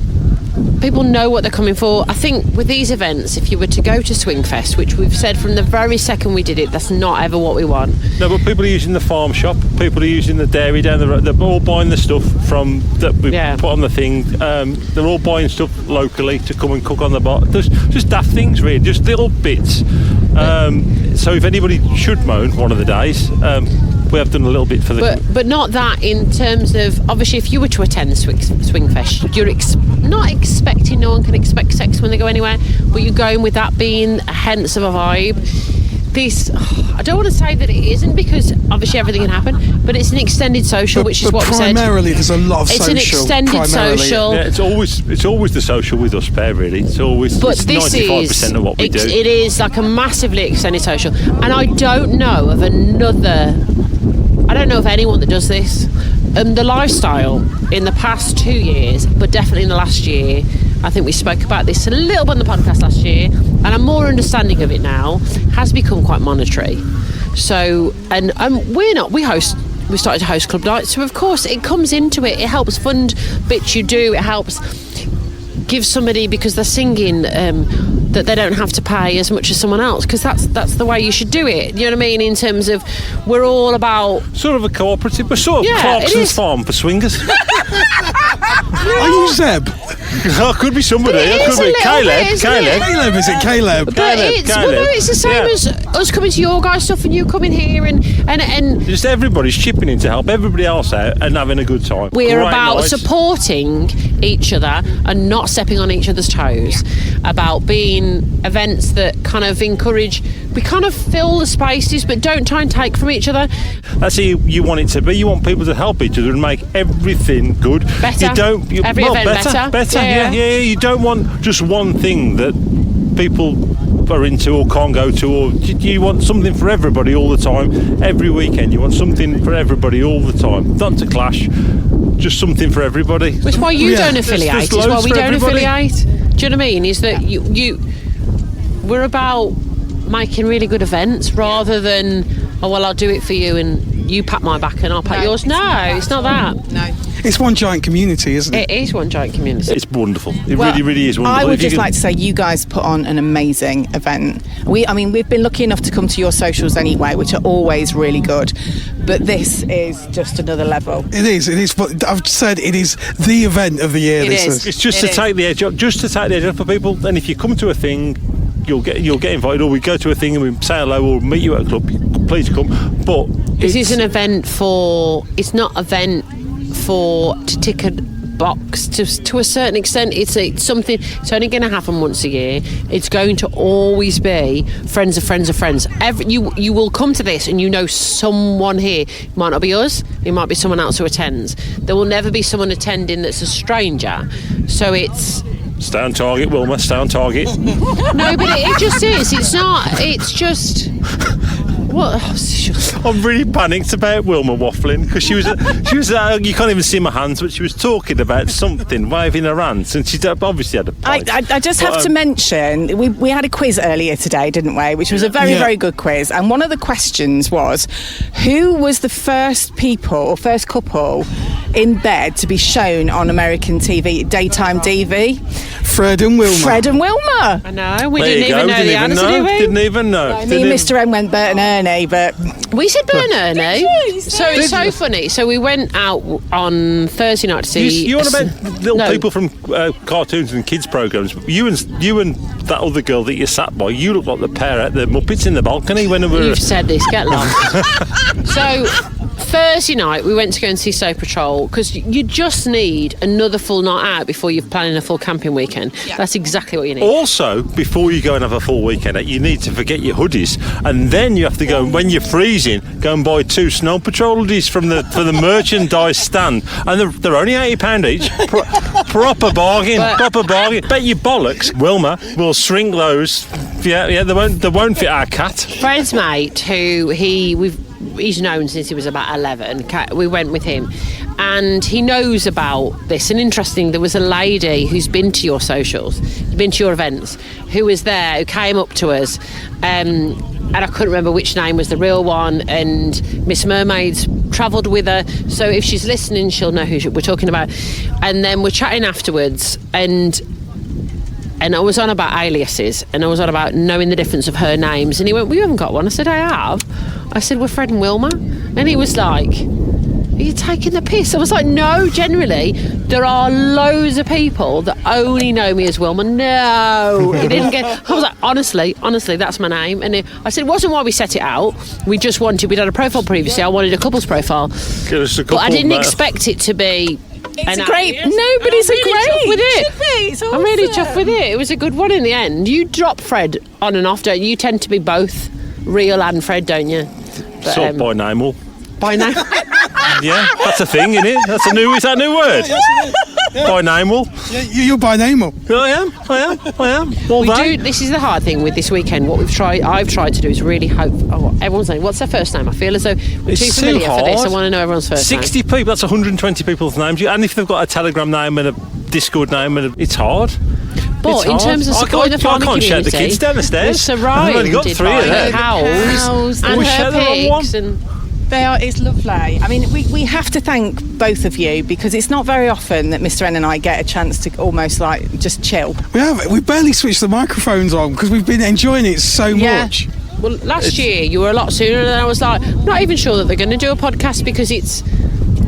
[SPEAKER 12] people know what they're coming for. I think with these events, if you were to go to Swingfest, which we've said from the very second we did it, that's not ever what we want.
[SPEAKER 13] No, but people are using the farm shop, people are using the dairy down the road, they're all buying the stuff from that we put on the thing. They're all buying stuff locally to come and cook on the bar. There's just daft things, really, just little bits. So if anybody should moan one of the days, we have done a little bit for the.
[SPEAKER 12] But not that in terms of, obviously, if you were to attend the Swingfest, you're not expecting, no one can expect sex when they go anywhere, but you're going with that being a hence of a vibe. I don't want to say that it isn't, because obviously everything can happen, but it's an extended social, which is what we said.
[SPEAKER 2] Primarily, there's a lot of social.
[SPEAKER 12] It's an extended social.
[SPEAKER 13] Yeah, it's always the social with us, pair, really. It's always.
[SPEAKER 12] But
[SPEAKER 13] it's
[SPEAKER 12] this
[SPEAKER 13] 95% of what we do.
[SPEAKER 12] It is like a massively extended social, and I don't know of anyone that does this. The lifestyle in the past 2 years, but definitely in the last year, I think we spoke about this a little bit on the podcast last year, and I'm more understanding of it now, has become quite monetary. So, and we started to host club nights, so of course it comes into it. It helps fund bits you do. It helps give somebody, because they're singing, that they don't have to pay as much as someone else, because that's the way you should do it. You know what I mean? In terms of, we're all about
[SPEAKER 13] sort of a cooperative, but sort of Clarkson's Farm for swingers.
[SPEAKER 2] Are you Zeb?
[SPEAKER 13] Oh, could be somebody. It could be Caleb.
[SPEAKER 2] Is it Caleb?
[SPEAKER 12] But it's the same as us coming to your guys' stuff and you coming here and
[SPEAKER 13] just everybody's chipping in to help everybody else out and having a good time.
[SPEAKER 12] We're about supporting each other and not stepping on each other's toes, about being events that kind of encourage, we kind of fill the spaces but don't try and take from each other.
[SPEAKER 13] That's how you want it to be. You want people to help each other and make everything good.
[SPEAKER 12] Better. Every event better.
[SPEAKER 13] Yeah. You don't want just one thing that people are into or can't go to, or you want something for everybody all the time. Every weekend you want something for everybody all the time. Not to clash, just something for everybody.
[SPEAKER 12] Which is why you don't affiliate. It's why we don't affiliate. Do you know what I mean? Is that we're about making really good events rather than, I'll do it for you and you pat my back and I'll pat yours. No, it's not that.
[SPEAKER 1] No.
[SPEAKER 2] It's one giant community, isn't it?
[SPEAKER 12] It is one giant community.
[SPEAKER 13] It's wonderful. It really is wonderful.
[SPEAKER 1] I would just like to say you guys put on an amazing event. We've been lucky enough to come to your socials anyway, which are always really good. But this is just another level.
[SPEAKER 2] It is. But I've said it is the event of the year.
[SPEAKER 13] It's just to take the edge off for people. And if you come to a thing, you'll get invited, or we go to a thing and we say hello or meet you at a club, please come. But
[SPEAKER 12] this is an event for, it's not event for to tick a box to a certain extent. It's something. It's only going to happen once a year. It's going to always be friends of friends of friends. You will come to this and you know someone here. It might not be us. It might be someone else who attends. There will never be someone attending that's a stranger. So it's.
[SPEAKER 13] Stay on target, Wilma. Stay on target.
[SPEAKER 12] No, but it just is. It's not. It's just. What?
[SPEAKER 13] I'm really panicked about Wilma waffling because she was. You can't even see my hands, but she was talking about something, waving her hands, and she obviously had a pint.
[SPEAKER 1] I just have to mention we had a quiz earlier today, didn't we? Which was a very very good quiz, and one of the questions was, who was the first couple in bed to be shown on American TV, daytime TV?
[SPEAKER 2] Fred and Wilma.
[SPEAKER 12] I know. We didn't even know the answer, did we?
[SPEAKER 13] Didn't even know.
[SPEAKER 1] Me and Mr. M went Bert and Ernie, but
[SPEAKER 12] we said Bert and Ernie. So it's so funny. So we went out on Thursday night to see.
[SPEAKER 13] You on about little people from cartoons and kids programs? You and that other girl that you sat by. You look like the pair at the Muppets in the balcony when we were.
[SPEAKER 12] You've said this. Get lost. So. Thursday night we went to go and see Snow Patrol because you just need another full night out before you're planning a full camping weekend. That's exactly what you need.
[SPEAKER 13] Also, before you go and have a full weekend out, you need to forget your hoodies, and then you have to go, when you're freezing, go and buy 2 Snow Patrol hoodies from the merchandise stand, and they're only £80 each. Proper bargain. Proper bargain. Bet you bollocks Wilma will shrink those. Yeah, they won't fit our cat.
[SPEAKER 12] Fred's mate, who he's known since he was about 11. We went with him and he knows about this. And interesting, there was a lady who's been to your socials, been to your events, who was there, who came up to us, and I couldn't remember which name was the real one, and Miss Mermaid's travelled with her, so if she's listening she'll know who we're talking about. And then we're chatting afterwards, and I was on about aliases, and I was on about knowing the difference of her names, and he went, well, you haven't got one. I said, I have. I said, we're Fred and Wilma. And he was like, are you taking the piss? I was like, no, generally there are loads of people that only know me as Wilma. No, he didn't get. I was like, honestly, that's my name. And I said, it wasn't why we set it out. We'd had a profile previously. I wanted a couple's profile, but I didn't expect it to be.
[SPEAKER 1] It's a great. Nobody's a great.
[SPEAKER 12] With it.
[SPEAKER 1] Should be. It's awesome.
[SPEAKER 12] I'm really chuffed with it. It was a good one in the end. You drop Fred on and off, don't you? You tend to be both real and Fred, don't you? But,
[SPEAKER 13] sort of binomial.
[SPEAKER 12] Binomial.
[SPEAKER 13] Yeah, that's a thing, isn't it? Is that a new word? Binomial.
[SPEAKER 2] Yeah, you're binomial.
[SPEAKER 13] I am.
[SPEAKER 12] This is the hard thing with this weekend. What I've tried to do is really hope. Everyone's saying, what's their first name? I feel as though we're too familiar for this. I want to know everyone's first
[SPEAKER 13] 60
[SPEAKER 12] name.
[SPEAKER 13] 60 people, that's 120 people's names. And if they've got a Telegram name and a Discord name, it's hard.
[SPEAKER 12] But in terms of supporting the farming community,
[SPEAKER 13] I can't shout the kids down the stairs.
[SPEAKER 12] We're surrounded
[SPEAKER 13] I've only got 3 of them.
[SPEAKER 12] Cows and her pigs.
[SPEAKER 1] It's lovely. I mean, we have to thank both of you, because it's not very often that Mr. N and I get a chance to almost like just chill.
[SPEAKER 2] We barely switched the microphones on because we've been enjoying it so much.
[SPEAKER 12] Well, last year you were a lot sooner, and I was like, I'm not even sure that they're going to do a podcast, because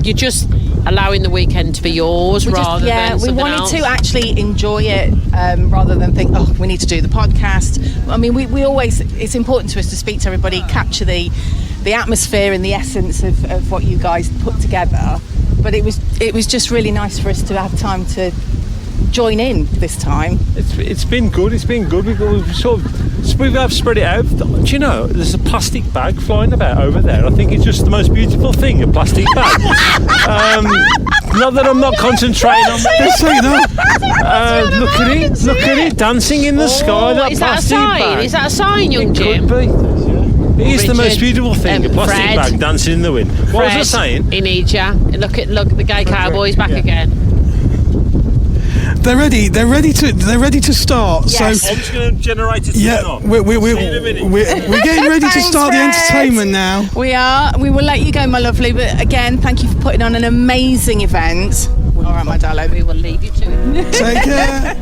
[SPEAKER 12] you're just allowing the weekend to be yours rather than something else.
[SPEAKER 1] We wanted to actually enjoy it rather than think, we need to do the podcast. I mean, we always, it's important to us to speak to everybody, capture the atmosphere and the essence of what you guys put together. But it was just really nice for us to have time to join in this time.
[SPEAKER 13] It's been good. We've spread it out. Do you know, there's a plastic bag flying about over there. I think it's just the most beautiful thing, a plastic bag. Not that I'm not concentrating on that. Look at it, dancing in the sky. That
[SPEAKER 12] is
[SPEAKER 13] plastic
[SPEAKER 12] that a sign?
[SPEAKER 13] bag.
[SPEAKER 12] Is that a sign, young Jim?
[SPEAKER 13] Could be. It is the most beautiful thing, a plastic bag dancing in the wind. What was I saying?
[SPEAKER 12] He needs you. Look, the gay cowboy's back again.
[SPEAKER 2] They're ready to start.
[SPEAKER 13] Yes. So I'm just going to generate it.
[SPEAKER 2] We're getting ready to start the entertainment now.
[SPEAKER 1] We are. We will let you go, my lovely. But again, thank you for putting on an amazing event. All right, my darling.
[SPEAKER 12] We will leave you to it.
[SPEAKER 2] Take care.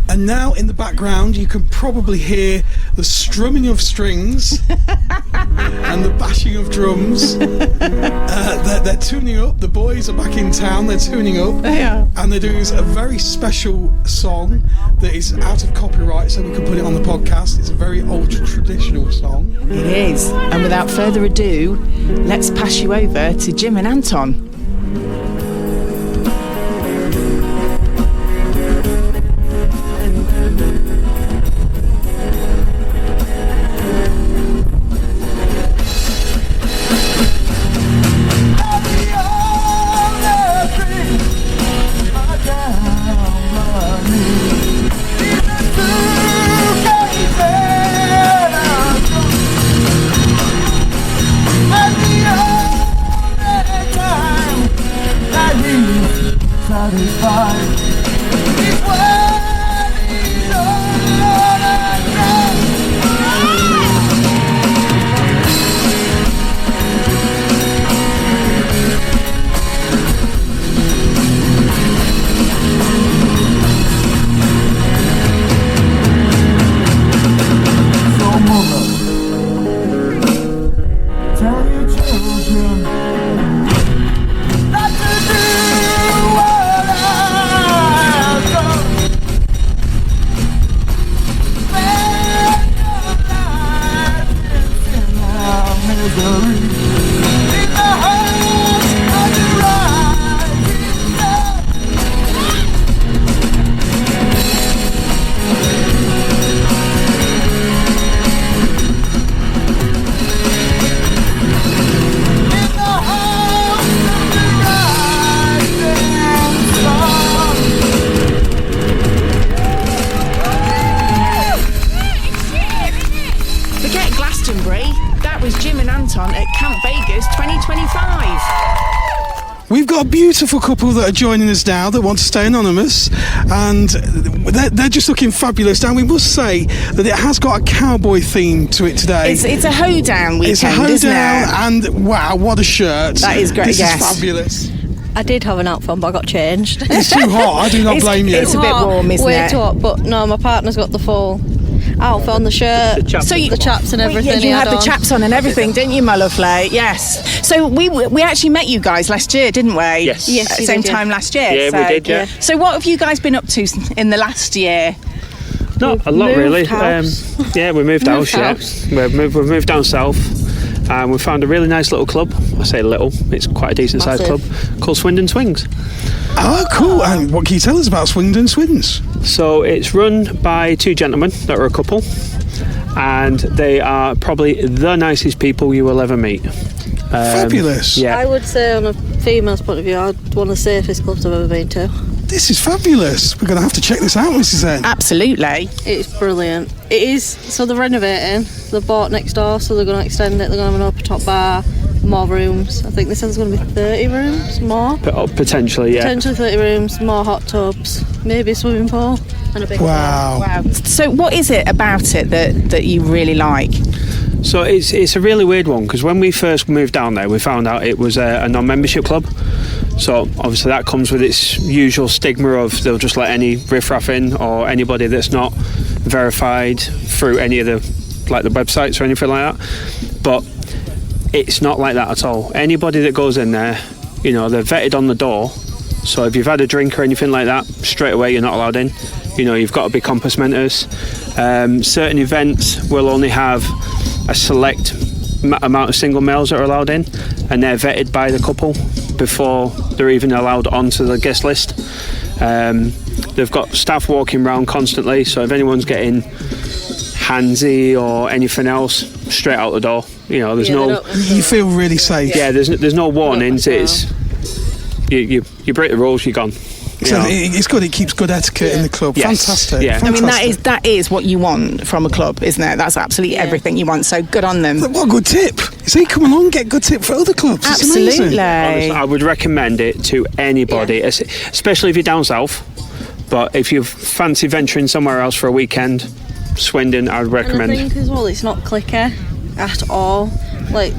[SPEAKER 2] And now in the background you can probably hear the strumming of strings and the bashing of drums. They're tuning up. The boys are back in town. They're tuning up.
[SPEAKER 1] They are.
[SPEAKER 2] And they're doing a very special song that is out of copyright, so we can put it on the podcast. It's a very old traditional song.
[SPEAKER 1] It is. And without further ado, let's pass you over to Jim and Anton.
[SPEAKER 2] got a beautiful couple that are joining us now that want to stay anonymous, and they're just looking fabulous. Now, we must say that it has got a cowboy theme to it today.
[SPEAKER 1] It's a hoedown weekend,
[SPEAKER 2] It's a hoedown,
[SPEAKER 1] isn't it?
[SPEAKER 2] and wow, what a shirt.
[SPEAKER 1] That is great,
[SPEAKER 2] This
[SPEAKER 1] yes.
[SPEAKER 2] is fabulous.
[SPEAKER 14] I did have an outfit on, but I got changed.
[SPEAKER 2] It's too hot, I do not blame you.
[SPEAKER 1] It's a bit warm, isn't
[SPEAKER 14] Way
[SPEAKER 1] it?
[SPEAKER 14] too hot, but no, my partner's got the full outfit on, the shirt, the chaps and everything.
[SPEAKER 1] You had the chaps on and everything, didn't you, my lovely? Yes. So we actually met you guys last year, didn't we?
[SPEAKER 15] Yes.
[SPEAKER 1] At the same time last year.
[SPEAKER 15] Yeah, we did, yeah.
[SPEAKER 1] So what have you guys been up to in the last year?
[SPEAKER 15] Not a lot, really. We moved house,
[SPEAKER 14] house.
[SPEAKER 15] yeah. We've moved down south. And we found a really nice little club. I say little, it's quite a decent sized club called Swindon Swings.
[SPEAKER 2] Oh, cool. And what can you tell us about Swindon Swings?
[SPEAKER 15] So it's run by two gentlemen that are a couple, and they are probably the nicest people you will ever meet.
[SPEAKER 2] Fabulous.
[SPEAKER 15] Yeah.
[SPEAKER 14] I would say, on a female's point of view, one of the safest clubs I've ever been to.
[SPEAKER 2] This is fabulous. We're going to have to check this out, Mrs. N.
[SPEAKER 1] Absolutely.
[SPEAKER 14] It's brilliant. It is. So they're renovating. They've bought next door, so they're going to extend it. They're going to have an open top bar, more rooms. I think they said there's going to be 30 rooms more.
[SPEAKER 15] Potentially, yeah.
[SPEAKER 14] Potentially 30 rooms, more hot tubs, maybe a swimming pool, and a big
[SPEAKER 1] Wow. So what is it about it that you really like?
[SPEAKER 15] So it's a really weird one, because when we first moved down there, we found out it was a non-membership club. So obviously that comes with its usual stigma of they'll just let any riffraff in, or anybody that's not verified through any of the websites or anything like that. But it's not like that at all. Anybody that goes in there, they're vetted on the door. So if you've had a drink or anything like that, straight away you're not allowed in. You've got to be compass mentors. Certain events will only have a select amount of single males that are allowed in, and they're vetted by the couple before they're even allowed onto the guest list. They've got staff walking around constantly, so if anyone's getting handsy or anything else, straight out the door. There's
[SPEAKER 2] You feel really safe.
[SPEAKER 15] Yeah, there's no warnings. It's you break the rules, you're gone.
[SPEAKER 2] So it's good. It keeps good etiquette in the club.
[SPEAKER 15] Yes.
[SPEAKER 2] Fantastic.
[SPEAKER 15] Yeah.
[SPEAKER 1] I mean, that is what you want from a club, isn't it? That's absolutely everything you want. So good on them.
[SPEAKER 2] What a good tip. See, come along, get good tip for other clubs. It's amazing.
[SPEAKER 15] Honestly, I would recommend it to anybody, especially if you're down south. But if you fancy venturing somewhere else for a weekend, Swindon, I would recommend.
[SPEAKER 14] And I think as well, it's not cliquey at all. Like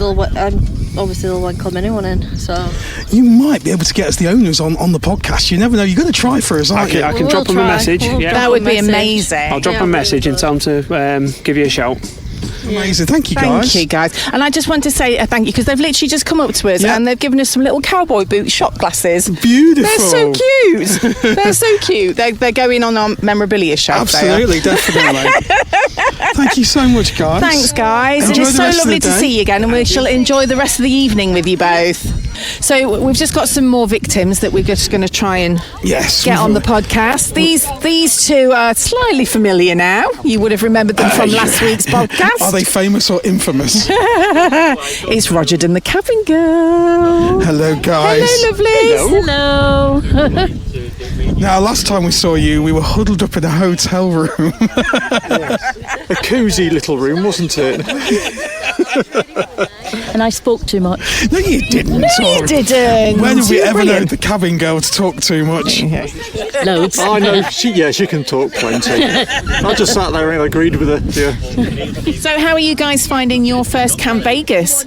[SPEAKER 14] obviously they'll welcome anyone in. So
[SPEAKER 2] you might be able to get us the owners on the podcast. You never know. You're going to try for us, aren't you?
[SPEAKER 15] I can drop them a message.
[SPEAKER 1] That would be amazing.
[SPEAKER 15] I'll drop a message and tell them to give you a shout.
[SPEAKER 2] Amazing. Thank you, guys.
[SPEAKER 1] Thank you, guys. And I just want to say thank you, because they've literally just come up to us and they've given us some little cowboy boot shot glasses.
[SPEAKER 2] Beautiful.
[SPEAKER 1] They're so cute. They're so cute. They're going on our memorabilia shelf.
[SPEAKER 2] Absolutely, definitely. Thank you so much, guys.
[SPEAKER 1] Thanks, guys.
[SPEAKER 2] Enjoy
[SPEAKER 1] It's
[SPEAKER 2] the
[SPEAKER 1] so
[SPEAKER 2] rest of
[SPEAKER 1] lovely
[SPEAKER 2] the
[SPEAKER 1] to
[SPEAKER 2] day.
[SPEAKER 1] see you again, and we shall enjoy the rest of the evening with you both. So we've just got some more victims that we're just going to try and get on the podcast. These two are slightly familiar now. You would have remembered them from last week's podcast.
[SPEAKER 2] Are they famous or infamous?
[SPEAKER 1] It's Roger and the Cabin Girl.
[SPEAKER 2] Hello, guys.
[SPEAKER 1] Hello, lovelies.
[SPEAKER 14] Hello.
[SPEAKER 2] Now, last time we saw you, we were huddled up in a hotel room.
[SPEAKER 16] A cosy little room, wasn't it?
[SPEAKER 17] And I spoke too much.
[SPEAKER 2] No, you didn't.
[SPEAKER 1] No, you didn't.
[SPEAKER 2] When have we
[SPEAKER 1] You're
[SPEAKER 2] ever known
[SPEAKER 1] brilliant.
[SPEAKER 2] the cabin girl to talk too much?
[SPEAKER 17] Loads.
[SPEAKER 16] I know. She can talk plenty. I just sat there and agreed with her. Yeah.
[SPEAKER 1] So how are you guys finding your first Camp Vegas?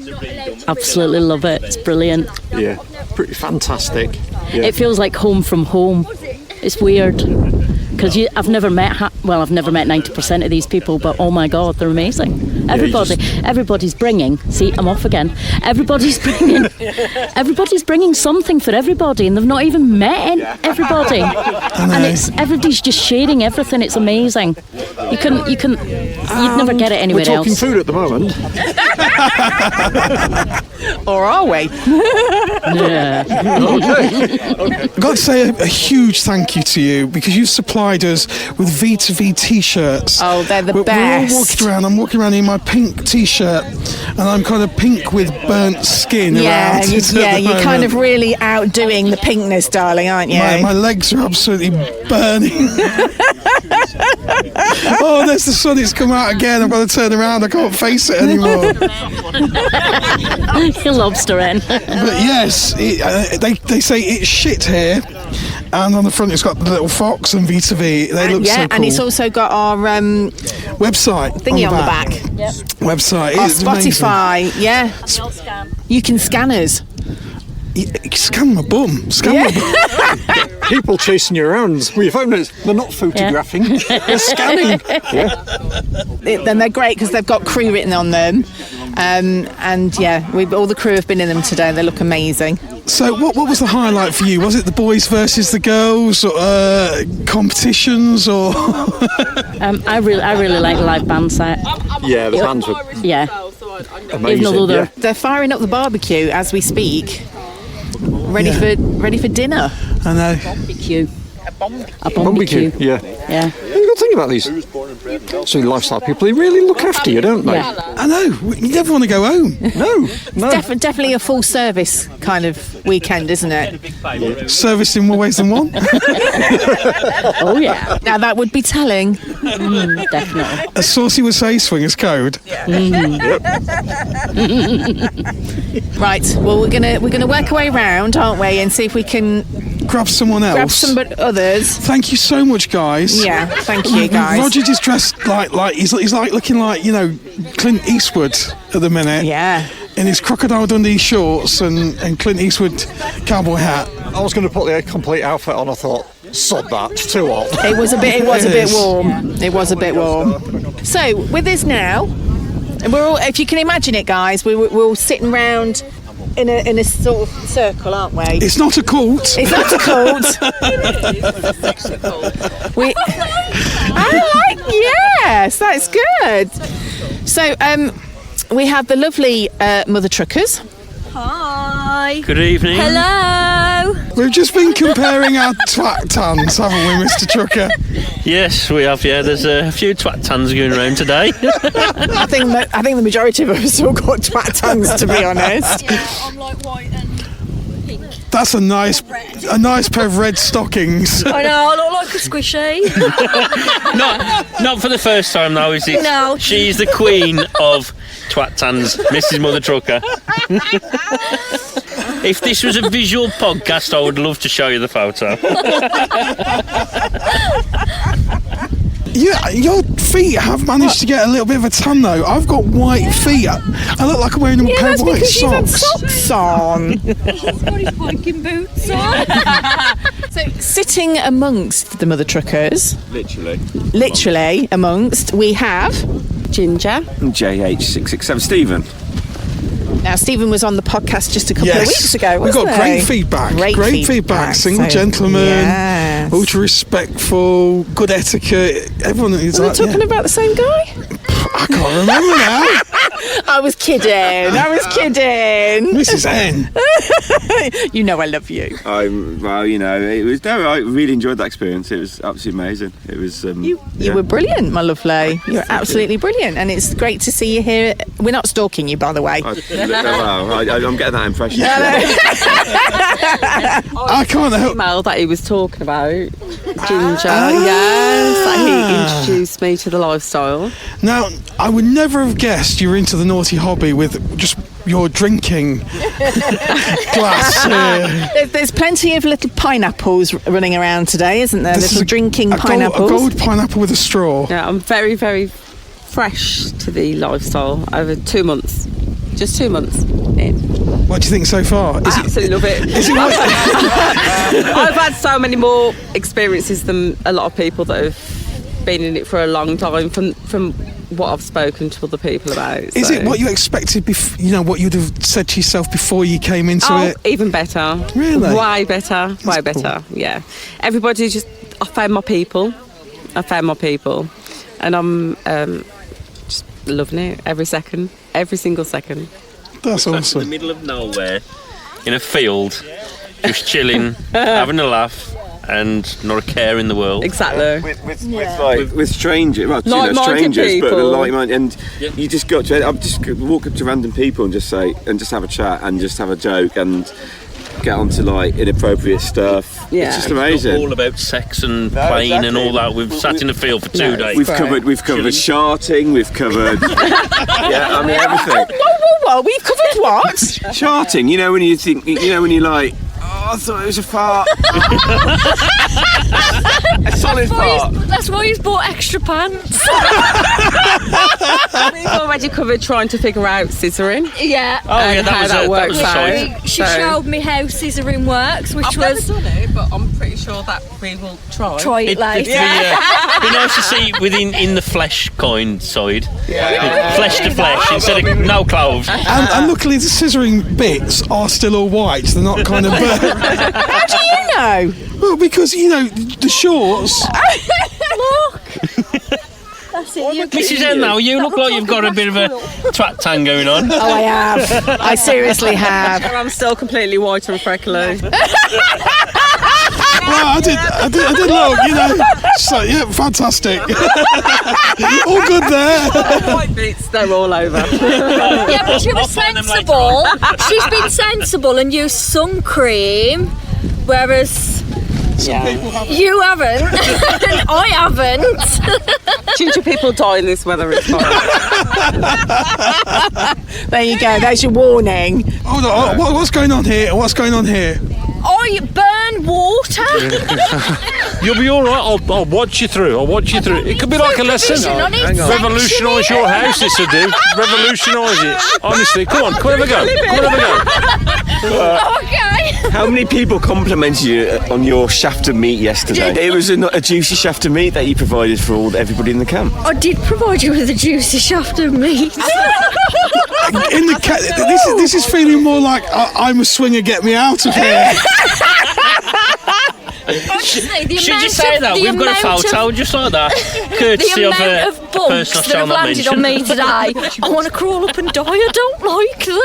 [SPEAKER 17] Absolutely love it. It's brilliant.
[SPEAKER 16] Yeah. Pretty fantastic. Yeah.
[SPEAKER 17] It feels like home from home. It's weird. Because I've never met 90% of these people, but oh my God, they're amazing. Everybody's bringing. See, I'm off again. Everybody's bringing something for everybody, and they've not even met everybody. And everybody's just sharing everything. It's amazing. You'd never get it anywhere
[SPEAKER 16] We're talking
[SPEAKER 17] else.
[SPEAKER 16] food at the moment.
[SPEAKER 1] Or are we?
[SPEAKER 17] Yeah.
[SPEAKER 16] Okay.
[SPEAKER 2] I've got to say a huge thank you to you, because you've supplied us with V2V t-shirts.
[SPEAKER 1] Oh, they're the
[SPEAKER 2] We're
[SPEAKER 1] best.
[SPEAKER 2] all walking around. I'm walking around in my pink t-shirt, and I'm kind of pink with burnt skin
[SPEAKER 1] Yeah,
[SPEAKER 2] around it.
[SPEAKER 1] you're kind of really outdoing the pinkness, darling, aren't you?
[SPEAKER 2] My legs are absolutely burning. Oh, there's the sun. It's come out again. I've got to turn around. I can't face it anymore.
[SPEAKER 17] You're lobster in.
[SPEAKER 2] But yes, they say it's shit here. And on the front, it's got the little fox and vis-a-vis. They look so cool.
[SPEAKER 4] And it's also got our
[SPEAKER 2] website
[SPEAKER 4] thingy on the back.
[SPEAKER 17] Yep.
[SPEAKER 2] Website.
[SPEAKER 4] Our
[SPEAKER 2] It's
[SPEAKER 4] Spotify.
[SPEAKER 2] amazing.
[SPEAKER 4] Yeah. You can scan us.
[SPEAKER 2] Scan my bum. Scan my bum.
[SPEAKER 16] People chasing you around with your phone. They're not photographing. They're scanning.
[SPEAKER 4] Then they're great because they've got crew written on them. And yeah, all the crew have been in them today. They look amazing.
[SPEAKER 2] So what was the highlight for you? Was it the boys versus the girls, or competitions, or?
[SPEAKER 17] I really like the live band set.
[SPEAKER 16] Yeah, the bands were
[SPEAKER 17] amazing.
[SPEAKER 4] They're firing up the barbecue as we speak. Ready for dinner.
[SPEAKER 2] I know.
[SPEAKER 17] Barbecue. A
[SPEAKER 16] barbecue. Yeah.
[SPEAKER 17] Yeah.
[SPEAKER 16] You got to think about these. So lifestyle people, they really look after you, don't they?
[SPEAKER 17] Yeah.
[SPEAKER 2] I know. You never want to go home.
[SPEAKER 16] No.
[SPEAKER 4] Definitely a full service kind of weekend, isn't it?
[SPEAKER 2] Serviced in more ways than one.
[SPEAKER 17] Oh yeah.
[SPEAKER 4] Now that would be telling.
[SPEAKER 17] Definitely.
[SPEAKER 2] As Saucy would say, swingers code.
[SPEAKER 4] Right. Well, we're gonna work our way around, aren't we, and see if we can
[SPEAKER 2] grab someone else.
[SPEAKER 4] Grab some others.
[SPEAKER 2] Thank you so much, guys.
[SPEAKER 4] Yeah, thank you, guys.
[SPEAKER 2] Roger just dressed like he's like looking like, you know, Clint Eastwood at the minute.
[SPEAKER 4] Yeah.
[SPEAKER 2] In his crocodile Dundee shorts and Clint Eastwood cowboy hat.
[SPEAKER 16] I was going to put the complete outfit on. I thought, sod that, it's too hot.
[SPEAKER 4] It was a bit warm. It was a bit warm. So with us now, and we're all, if you can imagine it, guys, we're all sitting round in a sort of circle, aren't we?
[SPEAKER 2] It's not a cult.
[SPEAKER 4] It's not a cult. Yes, that's good. So we have the lovely Mother Truckers.
[SPEAKER 18] Hi.
[SPEAKER 13] Good evening.
[SPEAKER 18] Hello.
[SPEAKER 2] We've just been comparing our twat tans, haven't we, Mr. Trucker?
[SPEAKER 13] Yes, we have. Yeah, there's a few twat tans going around today.
[SPEAKER 4] I think the majority of us all got twat tans, to be honest.
[SPEAKER 18] Yeah, I'm like white and pink.
[SPEAKER 2] That's a nice pair of red stockings.
[SPEAKER 18] I know, I look like a squishy.
[SPEAKER 13] Not for the first time though, is it?
[SPEAKER 18] No.
[SPEAKER 13] She's the queen of twat tans, Mrs. Mother Trucker. If this was a visual podcast, I would love to show you the photo.
[SPEAKER 2] Yeah, your feet have managed to get a little bit of a tan though. I've got white feet. I look like I'm wearing a pair of white socks.
[SPEAKER 4] Socks on.
[SPEAKER 18] He's got his hiking boots on.
[SPEAKER 4] So sitting amongst the Mother Truckers,
[SPEAKER 7] Literally
[SPEAKER 4] amongst, we have
[SPEAKER 19] Ginger.
[SPEAKER 7] JH667 Stephen.
[SPEAKER 4] Now, Stephen was on the podcast just a couple of weeks ago,
[SPEAKER 2] We
[SPEAKER 4] wasn't
[SPEAKER 2] got great feedback. Great feedback. Single gentleman,
[SPEAKER 4] yes.
[SPEAKER 2] ultra respectful, good etiquette. Everyone is
[SPEAKER 4] Are we talking about the same guy?
[SPEAKER 2] I can't remember now.
[SPEAKER 4] I was kidding.
[SPEAKER 2] Mrs. N.
[SPEAKER 4] You know I love you.
[SPEAKER 7] Well, you know, it was. No, I really enjoyed that experience. It was absolutely amazing. It was.
[SPEAKER 4] You were brilliant, my lovely. You're absolutely brilliant, and it's great to see you here. We're not stalking you, by the way.
[SPEAKER 7] I'm getting that impression.
[SPEAKER 2] I can't help.
[SPEAKER 19] Email that he was talking about, Ginger. Yes, that he introduced me to the lifestyle.
[SPEAKER 2] Now, I would never have guessed you were into the naughty hobby with just your drinking glass.
[SPEAKER 4] There's plenty of little pineapples running around today, isn't there? Little drinking pineapples.
[SPEAKER 2] A gold pineapple with a straw.
[SPEAKER 19] Yeah, I'm very, very fresh to the lifestyle over 2 months. Just 2 months in.
[SPEAKER 2] What do you think so far?
[SPEAKER 19] I absolutely love it. I've had so many more experiences than a lot of people that have been in it for a long time from what I've spoken to other people about.
[SPEAKER 2] Is it what you expected, what you'd have said to yourself before you came into it?
[SPEAKER 19] Even better.
[SPEAKER 2] Really?
[SPEAKER 19] Way better. Way better, yeah. Everybody I found my people. And I'm just loving it every second. Every single second.
[SPEAKER 2] That's awesome.
[SPEAKER 13] In the middle of nowhere, in a field, just chilling, having a laugh, and not a care in the world.
[SPEAKER 19] Exactly.
[SPEAKER 7] With strangers, strangers,
[SPEAKER 19] people.
[SPEAKER 7] But like-minded, and you just got to. I've just walk up to random people and just have a chat and just have a joke and get onto like inappropriate stuff.
[SPEAKER 19] Yeah.
[SPEAKER 7] It's just amazing.
[SPEAKER 20] All about sex and playing and all that. We've sat in the field for 2 days.
[SPEAKER 7] We've covered charting. We've covered everything.
[SPEAKER 6] Whoa, we've covered what?
[SPEAKER 7] Charting. You know when you think. You know when you're like, oh, I thought it was a fart. A solid fart.
[SPEAKER 18] That's why he's bought extra pants.
[SPEAKER 19] We've already covered trying to figure out scissoring.
[SPEAKER 18] Yeah.
[SPEAKER 20] Oh, yeah,
[SPEAKER 19] that works out.
[SPEAKER 18] She showed me how scissoring works, which
[SPEAKER 19] I've
[SPEAKER 18] was...
[SPEAKER 19] never done it, but I'm pretty sure that we will try.
[SPEAKER 18] Try it later.
[SPEAKER 20] It'd be nice to see in the flesh kind side. Flesh to flesh instead of no clothes.
[SPEAKER 2] And luckily the scissoring bits are still all white. They're not kind of burnt.
[SPEAKER 6] How do you know?
[SPEAKER 2] Well, because, the shorts...
[SPEAKER 18] Look! That's it.
[SPEAKER 20] Mrs. Enlow, you look like you've got a bit of a twat tang going on.
[SPEAKER 6] Oh, I have. I seriously have.
[SPEAKER 19] I'm still completely white and freckly.
[SPEAKER 2] Well, I did look, So, yeah, fantastic. All good there.
[SPEAKER 19] White bits, they're all over.
[SPEAKER 18] Yeah, but she was sensible. She's been sensible and used sun cream, whereas you haven't. And I haven't.
[SPEAKER 19] Ginger people die in this weather, it's fine.
[SPEAKER 6] There you go, there's your warning.
[SPEAKER 2] Hold on, what's going on here?
[SPEAKER 18] I burn water.
[SPEAKER 13] You'll be all right. I'll watch you through. It could be like a lesson. Revolutionise your house, this will do. Revolutionise it. Honestly, come on, have a go.
[SPEAKER 18] Okay.
[SPEAKER 7] How many people complimented you on your shaft of meat yesterday? It was a juicy shaft of meat that you provided for everybody in the camp.
[SPEAKER 18] I did provide you with a juicy shaft of meat.
[SPEAKER 2] This is feeling more like I'm a swinger, get me out of here.
[SPEAKER 18] Honestly,
[SPEAKER 20] Should you say that? We've got a photo just like that. Courtesy
[SPEAKER 18] the
[SPEAKER 20] of
[SPEAKER 18] amount of bugs that have landed on me today. I want to crawl up and die. I don't like them.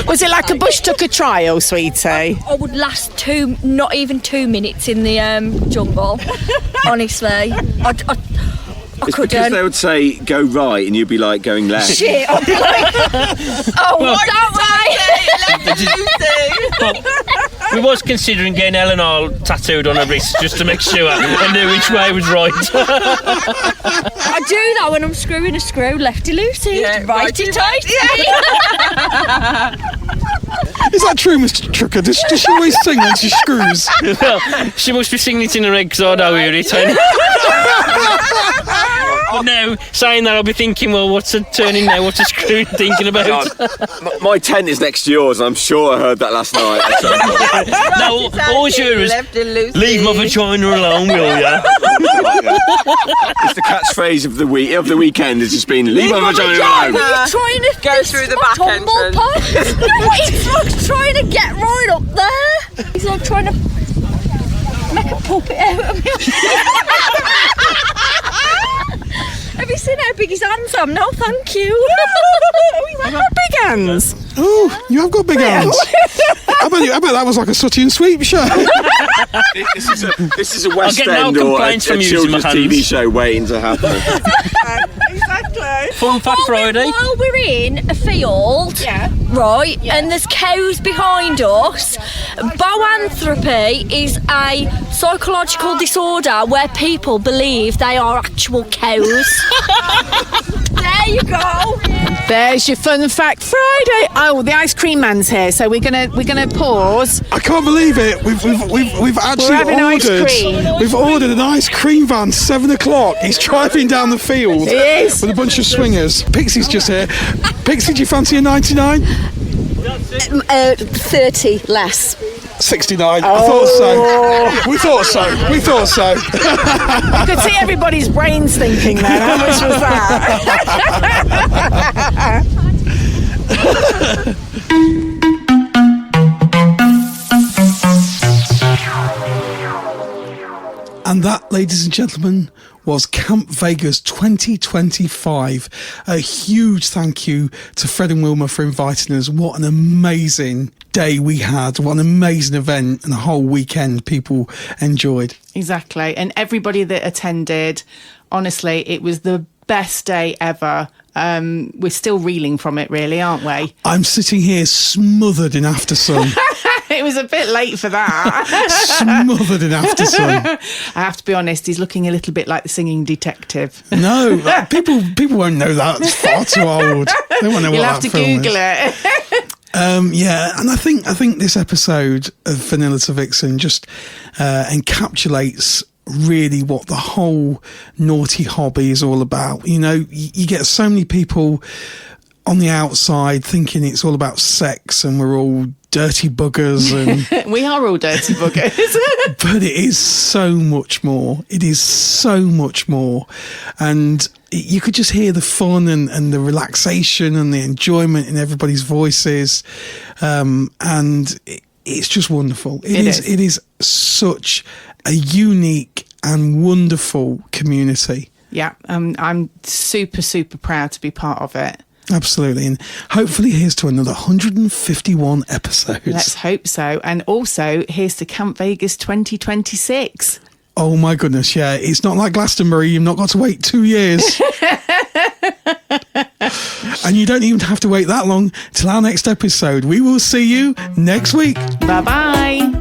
[SPEAKER 6] Was it like a bush tucker trial, sweetie?
[SPEAKER 18] I would last not even 2 minutes in the jungle. Honestly, I
[SPEAKER 7] It's
[SPEAKER 18] couldn't.
[SPEAKER 7] because they would say go right and you'd be like going left.
[SPEAKER 18] Shit, I'd be like, that way.
[SPEAKER 20] We was considering getting Eleanor tattooed on her wrist just to make sure I knew which way was right.
[SPEAKER 18] I do that when I'm screwing a screw, lefty loosey, righty tighty.
[SPEAKER 2] Is that true, Mr. Trucker? Does she always sing when she screws?
[SPEAKER 20] Well, she must be singing it in her head because I don't hear it. But now, saying that, I'll be thinking, well, what's a turning now? What's a screw thinking about?
[SPEAKER 7] My tent is next to yours, and I'm sure I heard that last night.
[SPEAKER 20] No, all you hear is, leave my vagina alone, will ya?
[SPEAKER 7] It's the catchphrase of the weekend. It's just been, leave my vagina alone.
[SPEAKER 18] You're trying to
[SPEAKER 19] go through the back entrance.
[SPEAKER 18] He's like trying to get right up there. He's like trying to make a puppet out of me. Have you seen how big his hands are? No, thank you.
[SPEAKER 6] I've got big hands.
[SPEAKER 2] Oh, you have got big hands. I bet that was like a Sooty and Sweep show.
[SPEAKER 7] This is a West End or a children's TV show waiting to happen.
[SPEAKER 6] Exactly.
[SPEAKER 20] Fun Fact Friday.
[SPEAKER 18] While we're in a field, right, and there's cows behind us, boanthropy is a psychological disorder where people believe they are actual cows. There you go.
[SPEAKER 6] There's your Fun Fact Friday. Oh, the ice cream man's here, so we're gonna pause.
[SPEAKER 2] I can't believe it. We've actually We've ordered an ice cream van. 7 o'clock. He's driving down the field.
[SPEAKER 6] He is.
[SPEAKER 2] With a bunch of swingers. Pixie's just here. Pixie, do you fancy a 99?
[SPEAKER 9] 30 less.
[SPEAKER 2] 69. I thought so. We thought so.
[SPEAKER 6] I could see everybody's brains thinking then. How much was that?
[SPEAKER 2] And that, ladies and gentlemen, was Camp Vegas 2025. A huge thank you to Fred and Wilma for inviting us. What an amazing day we had. What an amazing event, and a whole weekend people enjoyed.
[SPEAKER 1] Exactly. And everybody that attended, honestly, it was the best day ever. We're still reeling from it, really, aren't we?
[SPEAKER 2] I'm sitting here smothered in after sun.
[SPEAKER 1] It was a bit late for that.
[SPEAKER 2] Smothered in after sun.
[SPEAKER 1] I have to be honest, he's looking a little bit like the singing detective.
[SPEAKER 2] No, people won't know that. It's far too old. They won't know
[SPEAKER 1] You'll
[SPEAKER 2] what
[SPEAKER 1] have to
[SPEAKER 2] that film
[SPEAKER 1] Google
[SPEAKER 2] is.
[SPEAKER 1] it.
[SPEAKER 2] Yeah, and I think this episode of Vanilla to Vixen just encapsulates really what the whole naughty hobby is all about. You know, you get so many people on the outside thinking it's all about sex and we're all dirty buggers and
[SPEAKER 1] we are all dirty buggers.
[SPEAKER 2] But it is so much more. It is so much more. And you could just hear the fun and the relaxation and the enjoyment in everybody's voices. And it's just wonderful. It is such a unique and wonderful community.
[SPEAKER 1] Yeah, I'm super, super proud to be part of it.
[SPEAKER 2] Absolutely. And hopefully here's to another 151 episodes.
[SPEAKER 1] Let's hope so. And also, here's to Camp Vegas 2026.
[SPEAKER 2] Oh my goodness, yeah. It's not like Glastonbury. You've not got to wait 2 years. And you don't even have to wait that long till our next episode. We will see you next week.
[SPEAKER 1] Bye-bye.